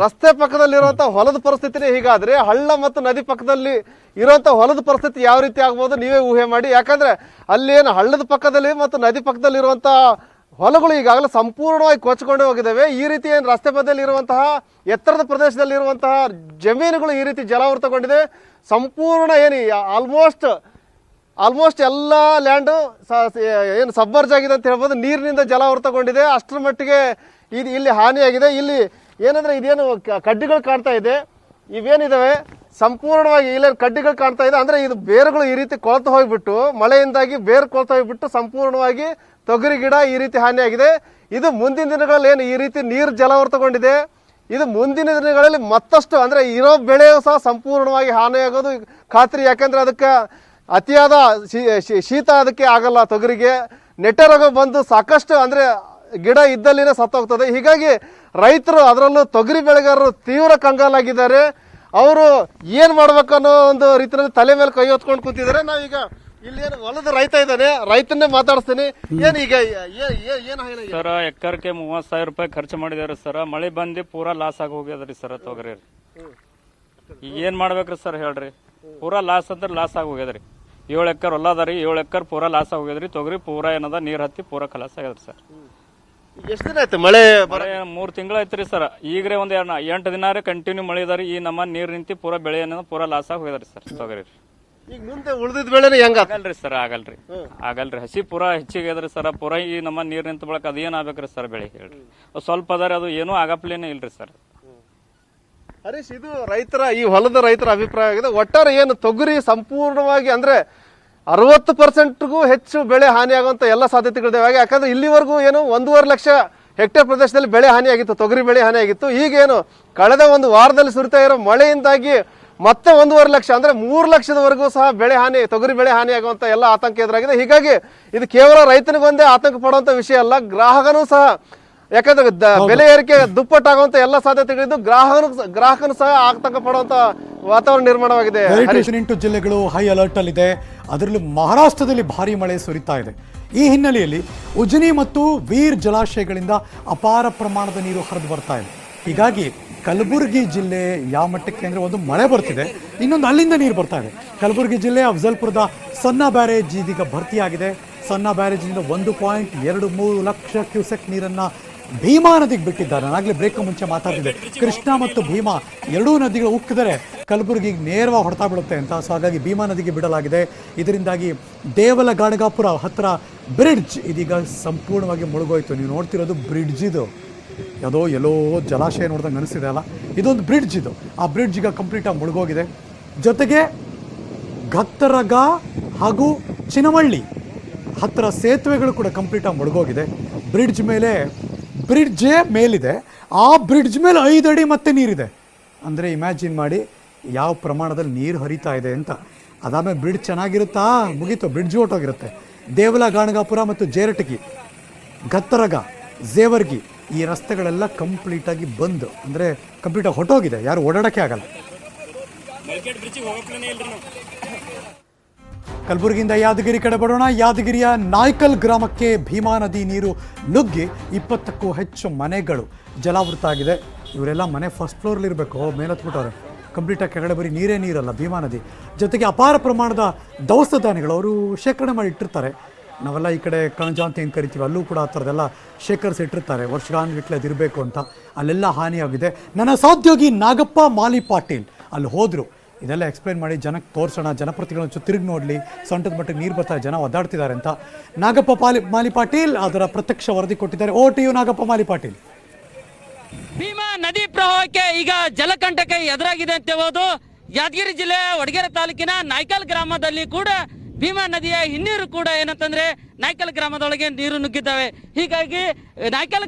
ರಸ್ತೆ ಪಕ್ಕದಲ್ಲಿರುವಂತಹ ಹೊಲದ ಪರಿಸ್ಥಿತಿನೇ ಹೀಗಾದ್ರೆ ಹಳ್ಳ ಮತ್ತು ನದಿ ಪಕ್ಕದಲ್ಲಿ ಇರುವಂತಹ ಹೊಲದ ಪರಿಸ್ಥಿತಿ ಯಾವ ರೀತಿ ಆಗ್ಬೋದು ನೀವೇ ಊಹೆ ಮಾಡಿ. ಯಾಕಂದ್ರೆ ಅಲ್ಲಿ ಏನು ಹಳ್ಳದ ಪಕ್ಕದಲ್ಲಿ ಮತ್ತು ನದಿ ಪಕ್ಕದಲ್ಲಿ ಇರುವಂತಹ ಹೊಲಗಳು ಈಗಾಗಲೇ ಸಂಪೂರ್ಣವಾಗಿ ಕೊಚ್ಚಿಕೊಂಡು ಹೋಗಿದ್ದಾವೆ. ಈ ರೀತಿ ಏನು ರಸ್ತೆ ಬದಿಯಲ್ಲಿ ಇರುವಂತಹ ಎತ್ತರದ ಪ್ರದೇಶದಲ್ಲಿ ಇರುವಂತಹ ಜಮೀನುಗಳು ಈ ರೀತಿ ಜಲಾವೃತಗೊಂಡಿದೆ. ಸಂಪೂರ್ಣ ಏನು ಆಲ್ಮೋಸ್ಟ್ ಎಲ್ಲ ಲ್ಯಾಂಡು ಏನು ಸಬ್ಮರ್ಜ್ ಆಗಿದೆ ಅಂತ ಹೇಳ್ಬೋದು. ನೀರಿನಿಂದ ಜಲಾವೃತಗೊಂಡಿದೆ. ಅಷ್ಟರ ಮಟ್ಟಿಗೆ ಇಲ್ಲಿ ಹಾನಿಯಾಗಿದೆ. ಇಲ್ಲಿ ಏನಂದ್ರೆ ಇದೇನು ಕಡ್ಡಿಗಳು ಕಾಣ್ತಾ ಇದೆ, ಇವೇನಿದಾವೆ ಸಂಪೂರ್ಣವಾಗಿ ಇಲ್ಲೇನು ಕಡ್ಡಿಗಳು ಕಾಣ್ತಾ ಇದೆ. ಅಂದ್ರೆ ಇದು ಬೇರುಗಳು ಈ ರೀತಿ ಕೊಳ್ತು ಹೋಗ್ಬಿಟ್ಟು, ಮಳೆಯಿಂದಾಗಿ ಬೇರು ಕೊಳ್ತು ಹೋಗ್ಬಿಟ್ಟು ಸಂಪೂರ್ಣವಾಗಿ ತೊಗರಿ ಗಿಡ ಈ ರೀತಿ ಹಾನಿಯಾಗಿದೆ. ಇದು ಮುಂದಿನ ದಿನಗಳಲ್ಲಿ ಏನು ಈ ರೀತಿ ನೀರು ಜಲಾವೃತಗೊಂಡಿದೆ, ಇದು ಮುಂದಿನ ದಿನಗಳಲ್ಲಿ ಮತ್ತಷ್ಟು ಅಂದ್ರೆ ಇರೋ ಬೆಳೆಯೂ ಸಹ ಸಂಪೂರ್ಣವಾಗಿ ಹಾನಿಯಾಗೋದು ಖಾತ್ರಿ. ಯಾಕಂದ್ರೆ ಅದಕ್ಕೆ ಅತಿಯಾದ ಶೀತ ಅದಕ್ಕೆ ಆಗಲ್ಲ. ತೊಗರಿಗೆ ನೆಟ್ಟರೋಗ ಬಂದು ಸಾಕಷ್ಟು ಅಂದ್ರೆ ಗಿಡ ಇದ್ದಲ್ಲಿನೇ ಸತ್ತೋಗ್ತದೆ. ಹೀಗಾಗಿ ರೈತರು, ಅದರಲ್ಲೂ ತೊಗರಿ ಬೆಳೆಗಾರರು ತೀವ್ರ ಕಂಗಾಲಾಗಿದ್ದಾರೆ. ಅವರು ಏನ್ ಮಾಡ್ಬೇಕು ಅನ್ನೋ ಒಂದು ರೀತಿಯಲ್ಲಿ ತಲೆ ಮೇಲೆ ಕೈ ಹೊತ್ಕೊಂಡು ಕೂತಿದ್ದಾರೆ. ನಾವೀಗ ಇಲ್ಲಿ ಏನು ಹೊಲದ ರೈತ ಇದ್ದಾನೆ, ರೈತನ್ನೇ ಮಾತಾಡಿಸ್ತೀನಿ. ಏನೀಗ ಸರ್, ಎಕರ್ಗೆ 30,000 ರೂಪಾಯಿ ಖರ್ಚು ಮಾಡಿದಾರೆ ಸರ್. ಮಳೆ ಬಂದು ಪೂರಾ ಲಾಸ್ ಆಗಿ ಹೋಗ್ಯದ್ರಿ ಸರ್ ತೊಗರಿ. ಈಗ ಏನ್ ಮಾಡ್ಬೇಕ್ರಿ ಸರ್ ಹೇಳ್ರಿ? ಪೂರಾ ಲಾಸ್ ಅಂದ್ರೆ ಲಾಸ್ ಆಗಿ ಹೋಗ್ಯದ್ರಿ. 7 ಎಕರ್ ಹೊಲ ಅದ ರೀ, 7 ಎಕರ್ ಪೂರಾ ಲಾಸ್ ಆಗಿ ಹೋಗ್ಯದ್ರಿ. ತೊಗರಿ ಪೂರಾ ಏನದ ನೀರ್ ಹತ್ತಿ ಪೂರಾ ಖಲಾಸ್ ಆಗ್ಯದ್ರಿ ಸರ್. ಎಷ್ಟು ದಿನ ಆಯ್ತು ಮಳೆ ಮಳೆ 3 ತಿಂಗಳು ಐತ್ರಿ ಸರ್. ಈಗ್ರೆ ಒಂದ್ 8 ದಿನ ಕಂಟಿನ್ಯೂ ಮಳೆ ಇದಾರಿ. ಈ ನಮ್ಮ ನೀರ್ ನಿಂತಿ ಪೂರಾ ಬೆಳೆ ಅನ್ನೋದು ಪೂರಾ ಲಾಸ್ ಆಗಿ ಹೋಗ್ಯದ್ರಿ ಸರ್ ತೊಗರಿ. ಈಗ ಮುಂದೆ ಉಳಿದಿದ ಬೆಳೆನ ಹೆಂಗ ಆಗಲ್ರಿ ಸರ್, ಆಗಲ್ರಿ. ಹಸಿ ಪೂರಾ ಹೆಚ್ಚಿಗೆ ಅದ್ರಿ ಸರ್. ಪೂರಾ ಈ ನಮ್ಮ ನೀರ್ ನಿಂತ ಬಳಕ ಅದೇನ್ ಆಗ್ಬೇಕ್ರಿ ಸರ್ ಬೆಳೆ ಹೇಳ್ರಿ. ಸ್ವಲ್ಪ ಅದಾರ, ಅದು ಏನೂ ಆಗಪ್ಲೇನೆ ಇಲ್ರಿ ಸರ್. ಹರೀಶ್, ಇದು ಈ ಹೊಲದ ರೈತರ ಅಭಿಪ್ರಾಯ ಆಗಿದೆ. ಒಟ್ಟಾರೆ ಏನು ತೊಗರಿ ಸಂಪೂರ್ಣವಾಗಿ ಅಂದ್ರೆ 60%ಗೂ ಹೆಚ್ಚು ಬೆಳೆ ಹಾನಿಯಾಗುವಂತ ಎಲ್ಲ ಸಾಧ್ಯತೆಗಳಿವೆ. ಯಾಕಂದ್ರೆ ಇಲ್ಲಿವರೆಗೂ ಏನು 1.5 ಲಕ್ಷ ಹೆಕ್ಟೇರ್ ಪ್ರದೇಶದಲ್ಲಿ ಬೆಳೆ ಹಾನಿಯಾಗಿತ್ತು, ತೊಗರಿ ಬೆಳೆ ಹಾನಿಯಾಗಿತ್ತು. ಈಗೇನು ಕಳೆದ ಒಂದು ವಾರದಲ್ಲಿ ಸುರಿತಾ ಇರೋ ಮಳೆಯಿಂದಾಗಿ ಮತ್ತೆ 1.5 ಲಕ್ಷ ಅಂದ್ರೆ 3 ಲಕ್ಷದವರೆಗೂ ಸಹ ತೊಗರಿ ಬೆಳೆ ಹಾನಿಯಾಗುವಂತ ಎಲ್ಲ ಆತಂಕ ಎದುರಾಗಿದೆ. ಹೀಗಾಗಿ ಇದು ಕೇವಲ ರೈತನಿಗೊಂದೇ ಆತಂಕ ಪಡುವಂತ ವಿಷಯ ಅಲ್ಲ, ಗ್ರಾಹಕನೂ ಸಹ. ಯಾಕಂದ್ರೆ ಬೆಲೆ ಏರಿಕೆ ದುಪ್ಪಟ್ಟಾಗುವಂತ ಎಲ್ಲ ಸಾಧ್ಯತೆಗಳಿದ್ದು ಗ್ರಾಹಕನು ಸಹ ಆತಂಕ ಪಡುವಂತ ವಾತಾವರಣ ನಿರ್ಮಾಣವಾಗಿದೆ. 8 ಜಿಲ್ಲೆಗಳು ಹೈ ಅಲರ್ಟ್ ಅಲ್ಲಿದೆ. ಅದರಲ್ಲೂ ಮಹಾರಾಷ್ಟ್ರದಲ್ಲಿ ಭಾರಿ ಮಳೆ ಸುರಿತಾ ಇದೆ. ಈ ಹಿನ್ನೆಲೆಯಲ್ಲಿ ಉಜ್ನಿ ಮತ್ತು ವೀರ್ ಜಲಾಶಯಗಳಿಂದ ಅಪಾರ ಪ್ರಮಾಣದ ನೀರು ಹರಿದು ಬರ್ತಾ ಇದೆ. ಹೀಗಾಗಿ ಕಲಬುರಗಿ ಜಿಲ್ಲೆ ಯಾವ ಮಟ್ಟಕ್ಕೆ ಅಂದ್ರೆ ಒಂದು ಮಳೆ ಬರ್ತಿದೆ, ಇನ್ನೊಂದು ಅಲ್ಲಿಂದ ನೀರು ಬರ್ತಾ ಇದೆ. ಕಲಬುರಗಿ ಜಿಲ್ಲೆ ಅಫಜಲ್ಪುರದ ಸಣ್ಣ ಬ್ಯಾರೇಜ್ ಇದೀಗ ಭರ್ತಿಯಾಗಿದೆ. ಸಣ್ಣ ಬ್ಯಾರೇಜಿನಿಂದ 1.23 ಲಕ್ಷ ಕ್ಯೂಸೆಕ್ ನೀರನ್ನ ಭೀಮಾ ನದಿಗೆ ಬಿಟ್ಟಿದ್ದಾರೆ. ನಾನಾಗಲೇ ಬ್ರೇಕ್ ಮುಂಚೆ ಮಾತಾಡಿದೆ, ಕೃಷ್ಣ ಮತ್ತು ಭೀಮಾ ಎರಡೂ ನದಿಗಳು ಉಕ್ಕಿದರೆ ಕಲಬುರಗಿಗೆ ನೇರವಾಗಿ ಹೊಡೆತಾ ಬೀಳುತ್ತೆ ಅಂತ. ಸೊ ಹಾಗಾಗಿ ಭೀಮಾ ನದಿಗೆ ಬಿಡಲಾಗಿದೆ. ಇದರಿಂದಾಗಿ ದೇವಲ ಗಾಣಗಾಪುರ ಹತ್ತಿರ ಬ್ರಿಡ್ಜ್ ಇದೀಗ ಸಂಪೂರ್ಣವಾಗಿ ಮುಳುಗೋಯ್ತು. ನೀವು ನೋಡ್ತಿರೋದು ಬ್ರಿಡ್ಜ್, ಇದು ಎಲ್ಲೋ ಜಲಾಶಯ ನೋಡ್ದಂಗೆ ಅನಿಸಿದೆ ಅಲ್ಲ, ಇದೊಂದು ಬ್ರಿಡ್ಜ್. ಇದು ಆ ಬ್ರಿಡ್ಜ್ ಈಗ ಕಂಪ್ಲೀಟಾಗಿ ಮುಳುಗೋಗಿದೆ. ಜೊತೆಗೆ ಗತ್ತರಗ ಹಾಗೂ ಚಿನವಳ್ಳಿ ಹತ್ತಿರ ಸೇತುವೆಗಳು ಕೂಡ ಕಂಪ್ಲೀಟಾಗಿ ಮುಳುಗೋಗಿದೆ. ಬ್ರಿಡ್ಜೇ ಮೇಲಿದೆ, ಆ ಬ್ರಿಡ್ಜ್ ಮೇಲೆ 5 ಅಡಿ ಮತ್ತೆ ನೀರಿದೆ. ಅಂದರೆ ಇಮ್ಯಾಜಿನ್ ಮಾಡಿ ಯಾವ ಪ್ರಮಾಣದಲ್ಲಿ ನೀರು ಹರಿತಾ ಇದೆ ಅಂತ. ಅದಾದಮೇಲೆ ಬ್ರಿಡ್ಜ್ ಚೆನ್ನಾಗಿರುತ್ತಾ, ಮುಗೀತು, ಬ್ರಿಡ್ಜ್ ಹೊಟ್ಟೋಗಿರುತ್ತೆ. ದೇವಲ ಗಾಣಗಾಪುರ ಮತ್ತು ಜೇರಟಗಿ, ಗತ್ತರಗ, ಜೇವರ್ಗಿ ಈ ರಸ್ತೆಗಳೆಲ್ಲ ಕಂಪ್ಲೀಟಾಗಿ ಬಂದ್, ಅಂದರೆ ಕಂಪ್ಲೀಟಾಗಿ ಹೊಟ್ಟೋಗಿದೆ, ಯಾರು ಓಡಾಡೋಕ್ಕೆ ಆಗಲ್ಲ. ಕಲಬುರಗಿಯಿಂದ ಯಾದಗಿರಿ ಕಡೆ ಬರೋಣ. ಯಾದಗಿರಿಯ ನಾಯ್ಕಲ್ ಗ್ರಾಮಕ್ಕೆ ಭೀಮಾ ನದಿ ನೀರು ನುಗ್ಗಿ 20ಕ್ಕೂ ಹೆಚ್ಚು ಮನೆಗಳು ಜಲಾವೃತ ಆಗಿದೆ. ಇವರೆಲ್ಲ ಮನೆ ಫಸ್ಟ್ ಫ್ಲೋರ್ಲಿ ಇರಬೇಕು, ಮೇಲತ್ಬಿಟ್ಟವ್ರೆ. ಕಂಪ್ಲೀಟಾಗಿ ಕೆಳಗಡೆ ಬರೀ ನೀರಲ್ಲ, ಭೀಮಾ ನದಿ. ಜೊತೆಗೆ ಅಪಾರ ಪ್ರಮಾಣದ ದವಸ ಧಾನ್ಯಗಳು ಅವರು ಶೇಖರಣೆ ಮಾಡಿ ಇಟ್ಟಿರ್ತಾರೆ. ನಾವೆಲ್ಲ ಈ ಕಡೆ ಕಣಜ ಅಂತ ಏನು ಕರಿತೀವಿ, ಅಲ್ಲೂ ಕೂಡ ಆ ಥರದ್ದೆಲ್ಲ ಶೇಖರಿಸಿಟ್ಟಿರ್ತಾರೆ, ವರ್ಷಗಾನ್ಗಟ್ಲೆ ಅದಿರಬೇಕು ಅಂತ. ಅಲ್ಲೆಲ್ಲ ಹಾನಿಯಾಗಿದೆ. ನನ್ನ ಸಹೋದ್ಯೋಗಿ ನಾಗಪ್ಪ ಮಾಲಿ ಪಾಟೀಲ್ ಅಲ್ಲಿ ಹೋದರು. ಇದೆಲ್ಲ ಎಕ್ಸ್ಪ್ಲೈನ್ ಮಾಡಿ ಜನಕ್ಕೆ ತೋರಿಸೋಣ, ಜನಪ್ರತಿನಿಧಿಗಳು ತಿರುಗಿ ನೋಡಲಿ, ಸೊಂಟದ ಮಟ್ಟಿಗೆ ನೀರು ಬರ್ತಾರೆ, ಜನ ಒದ್ದಾಡ್ತಿದ್ದಾರೆ ಅಂತ. ನಾಗಪ್ಪ ಮಾಲಿ ಪಾಟೀಲ್ ಅದರ ಪ್ರತ್ಯಕ್ಷ ವರದಿ ಕೊಟ್ಟಿದ್ದಾರೆ. ಓಟಿಯು ನಾಗಪ್ಪ ಮಾಲಿ ಪಾಟೀಲ್. ಭೀಮಾ ನದಿ ಪ್ರವಾಹಕ್ಕೆ ಈಗ ಜಲಕಂಟಕ ಎದುರಾಗಿದೆ ಅಂತ ಹೇಳ್ಬೋದು. ಯಾದಗಿರಿ ಜಿಲ್ಲೆ ವಡಗೇರೆ ತಾಲೂಕಿನ ನಾಯ್ಕಲ್ ಗ್ರಾಮದಲ್ಲಿ ಕೂಡ ಭೀಮಾ ನದಿಯ ಹಿನ್ನೀರು ಕೂಡ ಏನಂತಂದ್ರೆ ನಾಯ್ಕಲ್ ಗ್ರಾಮದೊಳಗೆ ನೀರು ನುಗ್ಗಿದ್ದಾವೆ. ಹೀಗಾಗಿ ನಾಯ್ಕಲ್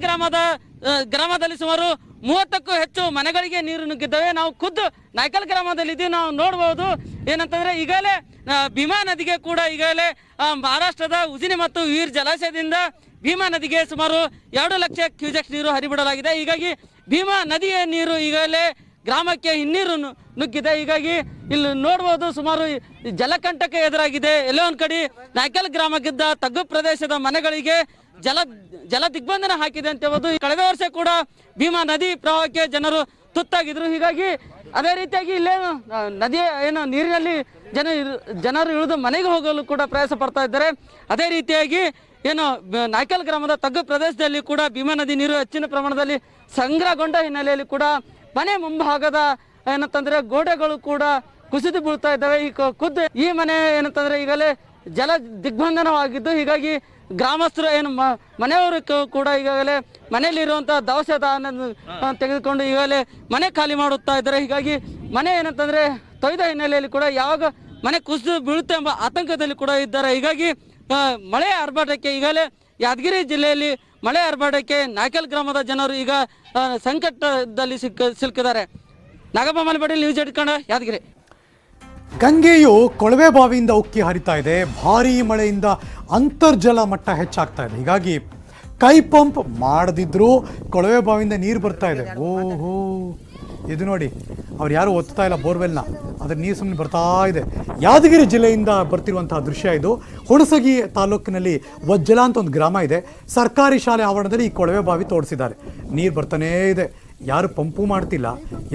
ಗ್ರಾಮದಲ್ಲಿ ಸುಮಾರು 30ಕ್ಕೂ ಹೆಚ್ಚು ಮನೆಗಳಿಗೆ ನೀರು ನುಗ್ಗಿದ್ದಾವೆ. ನಾವು ಖುದ್ದು ನಾಯ್ಕಲ್ ಗ್ರಾಮದಲ್ಲಿ ಇದ್ದೀವಿ, ನಾವು ನೋಡಬಹುದು. ಏನಂತಂದ್ರೆ ಈಗಾಗಲೇ ಭೀಮಾ ನದಿಗೆ ಕೂಡ ಈಗಾಗಲೇ ಮಹಾರಾಷ್ಟ್ರದ ಉಜಿನಿ ಮತ್ತು ವೀರ್ ಜಲಾಶಯದಿಂದ ಭೀಮಾ ನದಿಗೆ ಸುಮಾರು 2 ಲಕ್ಷ ಕ್ಯೂಸೆಕ್ ನೀರು ಹರಿಬಿಡಲಾಗಿದೆ. ಹೀಗಾಗಿ ಭೀಮಾ ನದಿಯ ನೀರು ಈಗಾಗಲೇ ಗ್ರಾಮಕ್ಕೆ ಹಿನ್ನೀರು ನುಗ್ಗಿದೆ. ಹೀಗಾಗಿ ಇಲ್ಲಿ ನೋಡಬಹುದು ಸುಮಾರು ಜಲಕಂಟಕ ಎದುರಾಗಿದೆ. ಎಲ್ಲೋ ಒಂದ್ ಕಡೆ ನಾಯ್ಕಲ್ ಗ್ರಾಮಕ್ಕಿದ್ದ ತಗ್ಗು ಪ್ರದೇಶದ ಮನೆಗಳಿಗೆ ಜಲ ದಿಗ್ಬಂಧನ ಹಾಕಿದೆ ಅಂತ ಹೇಳ್ಬೋದು. ಕಳೆದ ವರ್ಷ ಕೂಡ ಭೀಮಾ ನದಿ ಪ್ರವಾಹಕ್ಕೆ ಜನರು ತುತ್ತಾಗಿದ್ರು. ಹೀಗಾಗಿ ಅದೇ ರೀತಿಯಾಗಿ ಇಲ್ಲೇನು ನದಿಯ ನೀರಿನಲ್ಲಿ ಜನರು ಇಳಿದು ಮನೆಗೆ ಹೋಗಲು ಕೂಡ ಪ್ರಯಾಸ ಪಡ್ತಾ ಇದ್ದಾರೆ. ಅದೇ ರೀತಿಯಾಗಿ ನಾಯ್ಕಲ್ ಗ್ರಾಮದ ತಗ್ಗು ಪ್ರದೇಶದಲ್ಲಿ ಕೂಡ ಭೀಮಾ ನದಿ ನೀರು ಹೆಚ್ಚಿನ ಪ್ರಮಾಣದಲ್ಲಿ ಸಂಗ್ರಹಗೊಂಡ ಹಿನ್ನೆಲೆಯಲ್ಲಿ ಕೂಡ ಮನೆ ಮುಂಭಾಗದ ಏನಂತಂದ್ರೆ ಗೋಡೆಗಳು ಕೂಡ ಕುಸಿದು ಬೀಳ್ತಾ ಇದ್ದಾವೆ. ಖುದ್ದು ಈ ಮನೆ ಏನಂತಂದ್ರೆ ಈಗಲೇ ಜಲ ದಿಗ್ಬಂಧನವಾಗಿದ್ದು, ಹೀಗಾಗಿ ಗ್ರಾಮಸ್ಥರು ಮನೆಯವರು ಕೂಡ ಈಗಾಗಲೇ ಮನೆಯಲ್ಲಿರುವಂತಹ ದವಸ ಧಾನ್ಯ ತೆಗೆದುಕೊಂಡು ಈಗಾಗಲೇ ಮನೆ ಖಾಲಿ ಮಾಡುತ್ತಾ ಇದ್ದಾರೆ. ಹೀಗಾಗಿ ಮನೆ ಏನಂತಂದ್ರೆ ತೊಯ್ದ ಹಿನ್ನೆಲೆಯಲ್ಲಿ ಕೂಡ ಯಾವಾಗ ಮನೆ ಕುಸಿದು ಬೀಳುತ್ತೆ ಎಂಬ ಆತಂಕದಲ್ಲಿ ಕೂಡ ಇದ್ದಾರೆ. ಹೀಗಾಗಿ ಮಳೆ ಆರ್ಭಟಕ್ಕೆ ಈಗಾಗಲೇ ಯಾದಗಿರಿ ಜಿಲ್ಲೆಯಲ್ಲಿ ಮಳೆ ಆರ್ಭಟಕ್ಕೆ ನಾಯ್ಕಲ್ ಗ್ರಾಮದ ಜನರು ಈಗ ಸಂಕಟದಲ್ಲಿ ಸಿಲುಕಿದ್ದಾರೆ. ನಾಗಪ್ಪ ಮಾಲಿಪಾಡಿ, ನ್ಯೂಸ್ 8 ಕನ್ನಡ, ಯಾದಗಿರಿ. ಗಂಗೆಯು ಕೊಳವೆ ಬಾವಿಯಿಂದ ಉಕ್ಕಿ ಹರಿತಾ ಇದೆ. ಭಾರೀ ಮಳೆಯಿಂದ ಅಂತರ್ಜಲ ಮಟ್ಟ ಹೆಚ್ಚಾಗ್ತಾ ಇದೆ. ಹೀಗಾಗಿ ಕೈ ಪಂಪ್ ಮಾಡದಿದ್ರೂ ಕೊಳವೆ ಬಾವಿಯಿಂದ ನೀರು ಬರ್ತಾ ಇದೆ. ಓಹೋ, ಇದು ನೋಡಿ, ಅವ್ರು ಯಾರು ಒತ್ತಾ ಇಲ್ಲ ಬೋರ್ವೆಲ್ನ, ಅದ್ರ ನೀರು ಸುಮ್ಮನೆ ಬರ್ತಾ ಇದೆ. ಯಾದಗಿರಿ ಜಿಲ್ಲೆಯಿಂದ ಬರ್ತಿರುವಂತಹ ದೃಶ್ಯ ಇದು. ಹುಣಸಗಿ ತಾಲೂಕಿನಲ್ಲಿ ವಜ್ಜಲ ಅಂತ ಒಂದು ಗ್ರಾಮ ಇದೆ. ಸರ್ಕಾರಿ ಶಾಲೆ ಆವರಣದಲ್ಲಿ ಈ ಕೊಳವೆ ಬಾವಿ ತೋರಿಸಿದ್ದಾರೆ. ನೀರು ಬರ್ತಾನೇ ಇದೆ, ಯಾರು ಪಂಪು ಮಾಡ್ತಿಲ್ಲ.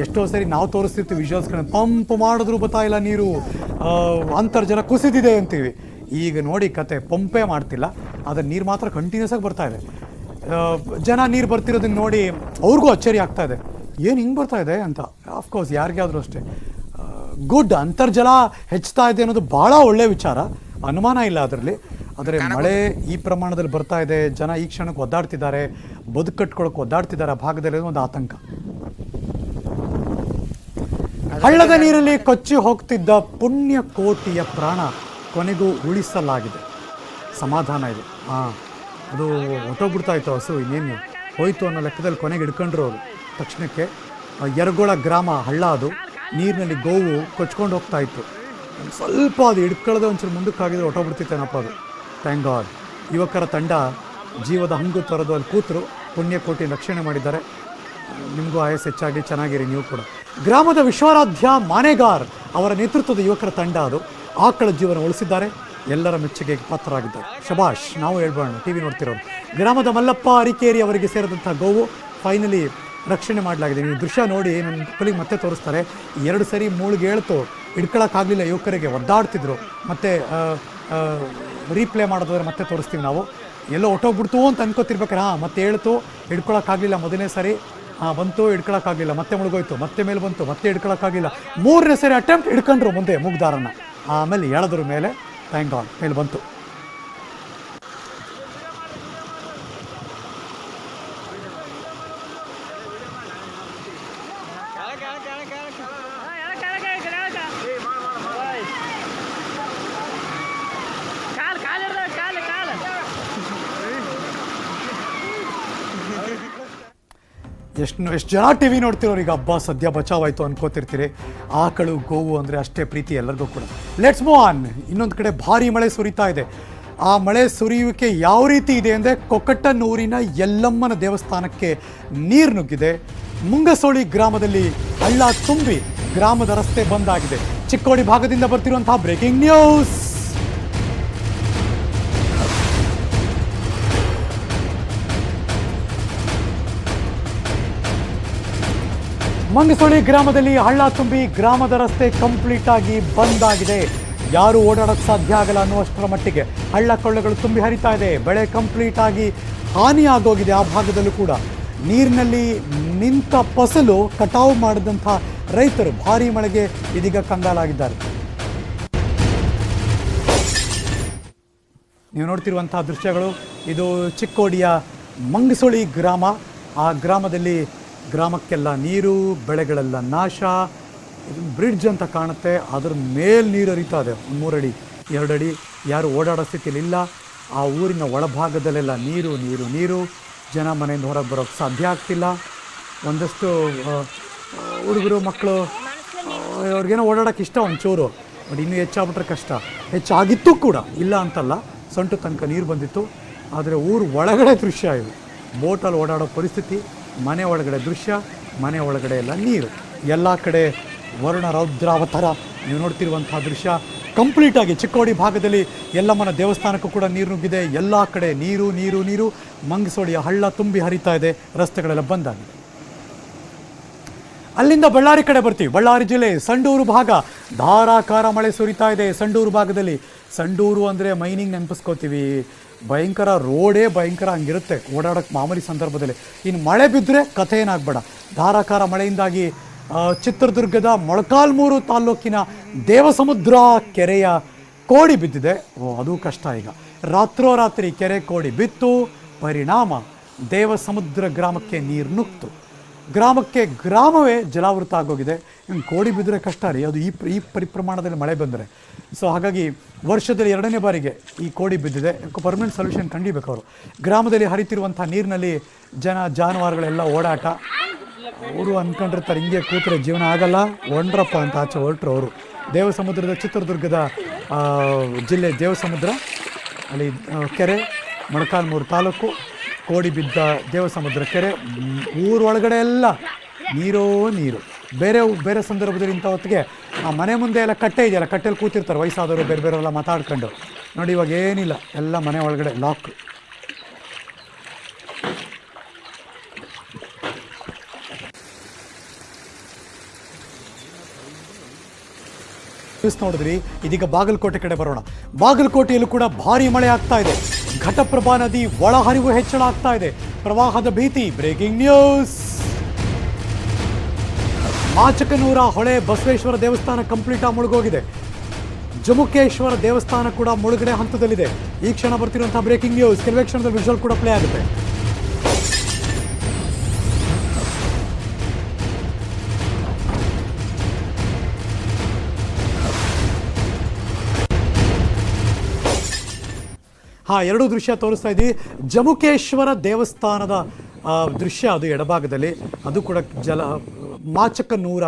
ಎಷ್ಟೋ ಸರಿ ನಾವು ತೋರಿಸ್ತಿರ್ತೀವಿ ವಿಜುವಲ್ಸ್ಗಳನ್ನ, ಪಂಪ್ ಮಾಡಿದ್ರು ಬರ್ತಾ ಇಲ್ಲ ನೀರು, ಅಂತರ್ಜಲ ಕುಸಿದಿದೆ ಅಂತೀವಿ. ಈಗ ನೋಡಿ ಕತೆ, ಪಂಪೇ ಮಾಡ್ತಿಲ್ಲ, ಅದರ ನೀರು ಮಾತ್ರ ಕಂಟಿನ್ಯೂಸ್ ಆಗಿ ಬರ್ತಾ ಇದೆ. ಜನ ನೀರು ಬರ್ತಿರೋದನ್ನ ನೋಡಿ ಅವ್ರಿಗೂ ಅಚ್ಚರಿ ಆಗ್ತಾ ಇದೆ, ಏನು ಹಿಂಗೆ ಬರ್ತಾ ಇದೆ ಅಂತ. ಆಫ್ಕೋರ್ಸ್ ಯಾರಿಗೆ ಆದರೂ ಅಷ್ಟೇ ಗುಡ್, ಅಂತರ್ಜಲ ಹೆಚ್ಚುತ್ತಾ ಇದೆ ಅನ್ನೋದು ಭಾಳ ಒಳ್ಳೆಯ ವಿಚಾರ, ಅನುಮಾನ ಇಲ್ಲ ಅದರಲ್ಲಿ. ಆದರೆ ಮಳೆ ಈ ಪ್ರಮಾಣದಲ್ಲಿ ಬರ್ತಾ ಇದೆ, ಜನ ಈ ಕ್ಷಣಕ್ಕೆ ಒದ್ದಾಡ್ತಿದ್ದಾರೆ, ಬದುಕು ಕಟ್ಕೊಳಕ್ಕೆ ಒದ್ದಾಡ್ತಿದ್ದಾರೆ ಆ ಭಾಗದಲ್ಲಿ, ಒಂದು ಆತಂಕ. ಹಳ್ಳದ ನೀರಲ್ಲಿ ಕೊಚ್ಚಿ ಹೋಗ್ತಿದ್ದ ಪುಣ್ಯಕೋಟಿಯ ಪ್ರಾಣ ಕೊನೆಗೂ ಉಳಿಸಲಾಗಿದೆ, ಸಮಾಧಾನ ಇದೆ. ಅದು ಹೊಟ್ಟೋಗ್ಬಿಡ್ತಾ ಇತ್ತು ಹಸು, ಇನ್ನೇನು ಹೋಯ್ತು ಅನ್ನೋ ಲೆಕ್ಕದಲ್ಲಿ ಕೊನೆಗೆ ಹಿಡ್ಕೊಂಡ್ರು ಅವರು. ತಕ್ಷಣಕ್ಕೆ ಯರಗೋಳ ಗ್ರಾಮ ಹಳ್ಳ, ಅದು ನೀರಿನಲ್ಲಿ ಗೋವು ಕೊಚ್ಕೊಂಡು ಹೋಗ್ತಾ ಇತ್ತು. ಸ್ವಲ್ಪ ಅದು ಹಿಡ್ಕೊಳ್ಳೋದು ಒಂಚೂರು ಮುಂದಕ್ಕಾಗಿದ್ರೆ ಹೊಟ್ಟೋಗ್ಬಿಡ್ತಿತ್ತೇನಪ್ಪ ಅದು. ಥ್ಯಾಂಕ್ ಗಾಡ್ ಯುವಕರ ತಂಡ ಜೀವದ ಹಂಗು ತೊರೆದು ಅಲ್ಲಿ ಕೂತರು, ಪುಣ್ಯಕೋಟಿ ರಕ್ಷಣೆ ಮಾಡಿದ್ದಾರೆ. ನಿಮಗೂ ಆಯಸ್ ಹೆಚ್ಚಾಗಿ, ಚೆನ್ನಾಗಿರಿ ನೀವು ಕೂಡ. ಗ್ರಾಮದ ವಿಶ್ವಾರಾಧ್ಯ ಮಾನೆಗಾರ್ ಅವರ ನೇತೃತ್ವದ ಯುವಕರ ತಂಡ ಅದು ಆಕಳ ಜೀವನ ಉಳಿಸಿದ್ದಾರೆ, ಎಲ್ಲರ ಮೆಚ್ಚುಗೆಗೆ ಪಾತ್ರರಾಗಿದ್ದಾರೆ. ಶಬಾಷ್, ನಾವು ಹೇಳ್ಬೋಣ ಟಿ ವಿ ನೋಡ್ತಿರೋರು. ಗ್ರಾಮದ ಮಲ್ಲಪ್ಪ ಅರಿಕೇರಿ ಅವರಿಗೆ ಸೇರಿದಂಥ ಗೋವು ಫೈನಲಿ ರಕ್ಷಣೆ ಮಾಡಲಾಗಿದೆ. ನೀವು ದೃಶ್ಯ ನೋಡಿ, ನನ್ನ ಮಕ್ಕಳಿಗೆ ಮತ್ತೆ ತೋರಿಸ್ತಾರೆ. 2 ಸರಿ ಮೂಳಿಗೆ ಹೇಳ್ತು, ಹಿಡ್ಕೊಳಕ್ಕಾಗಲಿಲ್ಲ, ಯುವಕರಿಗೆ ಒದ್ದಾಡ್ತಿದ್ರು. ಮತ್ತೆ ರೀಪ್ಲೇ ಮಾಡೋದಾದ್ರೆ ಮತ್ತೆ ತೋರಿಸ್ತೀವಿ ನಾವು. ಎಲ್ಲೋ ಹೊಟ್ಟೋಗ್ಬಿಡ್ತು ಅಂತ ಅನ್ಕೋತಿರ್ಬೇಕಾರೆ ಮತ್ತೆ ಹೇಳ್ತು, ಹಿಡ್ಕೊಳಕ್ಕಾಗಲಿಲ್ಲ ಮೊದಲನೇ ಸರಿ, ಬಂತು, ಹಿಡ್ಕೊಳಕ್ಕಾಗಲಿಲ್ಲ, ಮತ್ತೆ ಮುಳುಗೋಯ್ತು, ಮತ್ತೆ ಮೇಲೆ ಬಂತು, ಮತ್ತೆ ಹಿಡ್ಕೊಳಕ್ಕಾಗಲಿಲ್ಲ, 3ನೇ ಸರಿ ಅಟೆಂಪ್ಟ್ ಹಿಡ್ಕೊಂಡ್ರು ಮುಂದೆ ಮೂಗ್ದಾರನ್ನ, ಆಮೇಲೆ ಎಳೆದ್ರ ಮೇಲೆ ಥ್ಯಾಂಕ್ ಗಾಡ್ ಮೇಲೆ ಬಂತು. ಎಷ್ಟು ಜನ ಟಿ ವಿ ನೋಡ್ತಿರೋರು ಈಗ, ಹಬ್ಬ ಸದ್ಯ ಬಚಾವಾಯಿತು ಅನ್ಕೋತಿರ್ತೀರಿ. ಆಕಳು ಗೋವು ಅಂದರೆ ಅಷ್ಟೇ ಪ್ರೀತಿ ಎಲ್ಲರಿಗೂ ಕೂಡ. Let's move on. ಇನ್ನೊಂದು ಕಡೆ ಭಾರಿ ಮಳೆ ಸುರಿತಾ ಇದೆ. ಆ ಮಳೆ ಸುರಿಯುವಿಕೆ ಯಾವ ರೀತಿ ಇದೆ ಅಂದರೆ, ಕೊಕ್ಕಟ್ಟನೂರಿನ ಯಲ್ಲಮ್ಮನ ದೇವಸ್ಥಾನಕ್ಕೆ ನೀರು ನುಗ್ಗಿದೆ. ಮುಂಗಸೋಳಿ ಗ್ರಾಮದಲ್ಲಿ ಹಳ್ಳ ತುಂಬಿ ಗ್ರಾಮದ ರಸ್ತೆ ಬಂದ್ ಆಗಿದೆ. ಚಿಕ್ಕೋಡಿ ಭಾಗದಿಂದ ಬರ್ತಿರುವಂತಹ ಬ್ರೇಕಿಂಗ್ ನ್ಯೂಸ್. ಮಂಗಸೊಳಿ ಗ್ರಾಮದಲ್ಲಿ ಹಳ್ಳ ತುಂಬಿ ಗ್ರಾಮದ ರಸ್ತೆ ಕಂಪ್ಲೀಟ್ ಆಗಿ ಬಂದ್ ಆಗಿದೆ. ಯಾರು ಓಡಾಡೋಕ್ಕೆ ಸಾಧ್ಯ ಆಗಲ್ಲ ಅನ್ನುವಷ್ಟರ ಮಟ್ಟಿಗೆ ಹಳ್ಳ ಕೊಳ್ಳಗಳು ತುಂಬಿ ಹರಿತಾ ಇದೆ. ಬೆಳೆ ಕಂಪ್ಲೀಟ್ ಆಗಿ ಹಾನಿ ಆಗೋಗಿದೆ. ಆ ಭಾಗದಲ್ಲೂ ಕೂಡ ನೀರಿನಲ್ಲಿ ನಿಂತ ಫಸಲು ಕಟಾವು ಮಾಡಿದಂಥ ರೈತರು ಭಾರೀ ಮಳೆಗೆ ಇದೀಗ ಕಂಗಾಲಾಗಿದ್ದಾರೆ. ನೀವು ನೋಡ್ತಿರುವಂತಹ ದೃಶ್ಯಗಳು, ಇದು ಚಿಕ್ಕೋಡಿಯ ಮಂಗಸೊಳಿ ಗ್ರಾಮ. ಆ ಗ್ರಾಮದಲ್ಲಿ ಗ್ರಾಮಕ್ಕೆಲ್ಲ ನೀರು, ಬೆಳೆಗಳೆಲ್ಲ ನಾಶ. ಇದು ಬ್ರಿಡ್ಜ್ ಅಂತ ಕಾಣುತ್ತೆ, ಅದರ ಮೇಲೆ ನೀರು ಹರಿತಾ ಇದೆ, 3 ಅಡಿ 2 ಅಡಿ. ಯಾರು ಓಡಾಡೋ ಸ್ಥಿತಿಯಲ್ಲಿ ಇಲ್ಲ. ಆ ಊರಿನ ಒಳಭಾಗದಲ್ಲೆಲ್ಲ ನೀರು ನೀರು ನೀರು. ಜನ ಮನೆಯಿಂದ ಹೊರಗೆ ಬರೋಕ್ಕೆ ಸಾಧ್ಯ ಆಗ್ತಿಲ್ಲ. ಒಂದಷ್ಟು ಹುಡುಗರು ಮಕ್ಕಳು ಅವ್ರಿಗೇನೋ ಓಡಾಡೋಕ್ಕೆ ಇಷ್ಟ ಒಂಚೂರು, ಬಟ್ ಇನ್ನೂ ಹೆಚ್ಚಾಗ್ಬಿಟ್ರೆ ಕಷ್ಟ. ಹೆಚ್ಚಾಗಿತ್ತು ಕೂಡ, ಇಲ್ಲ ಅಂತಲ್ಲ, ಸೊಂಟು ತನಕ ನೀರು ಬಂದಿತ್ತು. ಆದರೆ ಊರು ಒಳಗಡೆ ದೃಶ್ಯ ಇದು, ಬೋಟಲ್ಲಿ ಓಡಾಡೋ ಪರಿಸ್ಥಿತಿ. ಮನೆ ಒಳಗಡೆ ದೃಶ್ಯ, ಮನೆ ಒಳಗಡೆ ಎಲ್ಲ ನೀರು, ಎಲ್ಲ ಕಡೆ ವರ್ಣ ರೌದ್ರಾವತಾರ. ನೀವು ನೋಡ್ತಿರುವಂತಹ ದೃಶ್ಯ ಕಂಪ್ಲೀಟಾಗಿ ಚಿಕ್ಕೋಡಿ ಭಾಗದಲ್ಲಿ ಯಲ್ಲಮ್ಮನ ದೇವಸ್ಥಾನಕ್ಕೂ ಕೂಡ ನೀರು ನುಗ್ಗಿದೆ. ಎಲ್ಲ ಕಡೆ ನೀರು ನೀರು ನೀರು. ಮಂಗಸೋಳಿಯ ಹಳ್ಳ ತುಂಬಿ ಹರಿತಾ ಇದೆ, ರಸ್ತೆಗಳೆಲ್ಲ ಬಂದಾಗಿದೆ. ಅಲ್ಲಿಂದ ಬಳ್ಳಾರಿ ಕಡೆ ಬರ್ತೀವಿ. ಬಳ್ಳಾರಿ ಜಿಲ್ಲೆ ಸಂಡೂರು ಭಾಗ ಧಾರಾಕಾರ ಮಳೆ ಸುರಿತಾ ಇದೆ. ಸಂಡೂರು ಭಾಗದಲ್ಲಿ, ಸಂಡೂರು ಅಂದರೆ ಮೈನಿಂಗ್ ನೆನಪಿಸ್ಕೋತೀವಿ, ಭಯಂಕರ ರೋಡೇ ಭಯಂಕರ, ಹಂಗಿರುತ್ತೆ ಓಡಾಡೋಕ್ಕೆ ಮಾಮೂಲಿ ಸಂದರ್ಭದಲ್ಲಿ. ಇನ್ನು ಮಳೆ ಬಿದ್ದರೆ ಕಥೆ ಏನಾಗಬೇಡ. ಧಾರಾಕಾರ ಮಳೆಯಿಂದಾಗಿ ಚಿತ್ರದುರ್ಗದ ಮೊಳಕಾಲ್ಮೂರು ತಾಲ್ಲೂಕಿನ ದೇವಸಮುದ್ರ ಕೆರೆಯ ಕೋಡಿ ಬಿದ್ದಿದೆ. ಅದು ಕಷ್ಟ. ಈಗ ರಾತ್ರೋರಾತ್ರಿ ಕೆರೆ ಕೋಡಿ ಬಿತ್ತು, ಪರಿಣಾಮ ದೇವಸಮುದ್ರ ಗ್ರಾಮಕ್ಕೆ ನೀರು ನುಗ್ತು. ಗ್ರಾಮವೇ ಜಲಾವೃತ ಆಗೋಗಿದೆ. ಇನ್ನು ಕೋಡಿ ಬಿದ್ದರೆ ಕಷ್ಟ ರೀ, ಅದು ಈ ಪರಿಪ್ರಮಾಣದಲ್ಲಿ ಮಳೆ ಬಂದರೆ. ಸೊ ಹಾಗಾಗಿ ವರ್ಷದಲ್ಲಿ 2ನೇ ಬಾರಿಗೆ ಈ ಕೋಡಿ ಬಿದ್ದಿದೆ. ಪರ್ಮನೆಂಟ್ ಸೊಲ್ಯೂಷನ್ ಕಂಡಿಬೇಕು ಅವರು. ಗ್ರಾಮದಲ್ಲಿ ಹರಿತಿರುವಂಥ ನೀರಿನಲ್ಲಿ ಜಾನುವಾರುಗಳೆಲ್ಲ ಓಡಾಟ. ಅವರು ಅಂದ್ಕೊಂಡಿರ್ತಾರೆ ಹಿಂಗೆ ಕೂತ್ರೆ ಜೀವನ ಆಗಲ್ಲ, ಒಂಡ್ರಪ್ಪ ಅಂತ ಆಚೆ ಹೊರಟ್ರು ಅವರು. ದೇವಸಮುದ್ರದ, ಚಿತ್ರದುರ್ಗದ ಜಿಲ್ಲೆ ದೇವಸಮುದ್ರ, ಅಲ್ಲಿ ಕೆರೆ, ಮೊಳಕಾಲ್ಮೂರು ತಾಲೂಕು, ಕೋಡಿ ಬಿದ್ದ ದೇವಸಮುದ್ರ ಕೆರೆ, ಊರೊಳಗಡೆ ಎಲ್ಲ ನೀರೋ ನೀರು. ಬೇರೆ ಸಂದರ್ಭದಲ್ಲಿ ಇಂಥ ಹೊತ್ತಿಗೆ ಆ ಮನೆ ಮುಂದೆ ಎಲ್ಲ ಕಟ್ಟೆ ಇದೆಯಲ್ಲ, ಕಟ್ಟೆಯಲ್ಲಿ ಕೂತಿರ್ತಾರೆ ವಯಸ್ಸಾದವರು, ಬೇರೆಯವರೆಲ್ಲ ಮಾತಾಡ್ಕೊಂಡು. ನೋಡಿ ಇವಾಗ ಏನಿಲ್ಲ, ಎಲ್ಲ ಮನೆ ಒಳಗಡೆ ಲಾಕ್. ನೋಡಿದ್ರಿ. ಇದೀಗ ಬಾಗಲಕೋಟೆ ಕಡೆ ಬರೋಣ. ಬಾಗಲಕೋಟೆಯಲ್ಲೂ ಕೂಡ ಭಾರಿ ಮಳೆ ಆಗ್ತಾ ಇದೆ. ಘಟಪ್ರಭಾ ನದಿ ಒಳಹರಿವು ಹೆಚ್ಚಳ ಆಗ್ತಾ ಇದೆ. ಪ್ರವಾಹದ ಭೀತಿ. Breaking news. ಮಾಚಕನೂರ ಹೊಳೆ ಬಸವೇಶ್ವರ ದೇವಸ್ಥಾನ ಕಂಪ್ಲೀಟ್ ಆಗಿ ಮುಳುಗೋಗಿದೆ. ಜಮುಕೇಶ್ವರ ದೇವಸ್ಥಾನ ಕೂಡ ಮುಳುಗಡೆ ಹಂತದಲ್ಲಿದೆ. ಈ ಕ್ಷಣ ಬರ್ತಿರುವಂತಹ ಬ್ರೇಕಿಂಗ್ ನ್ಯೂಸ್. ಕೆಲವೇ ಕ್ಷಣದಲ್ಲಿ ವಿಜುವಲ್ ಕೂಡ ಪ್ಲೇ ಆಗುತ್ತೆ. ಎರಡೂ ದೃಶ್ಯ ತೋರಿಸ್ತಾ ಇದ್ದೀವಿ. ಜಮುಕೇಶ್ವರ ದೇವಸ್ಥಾನದ ದೃಶ್ಯ ಅದು ಎಡಭಾಗದಲ್ಲಿ. ಅದು ಕೂಡ ಮಾಚಕನೂರ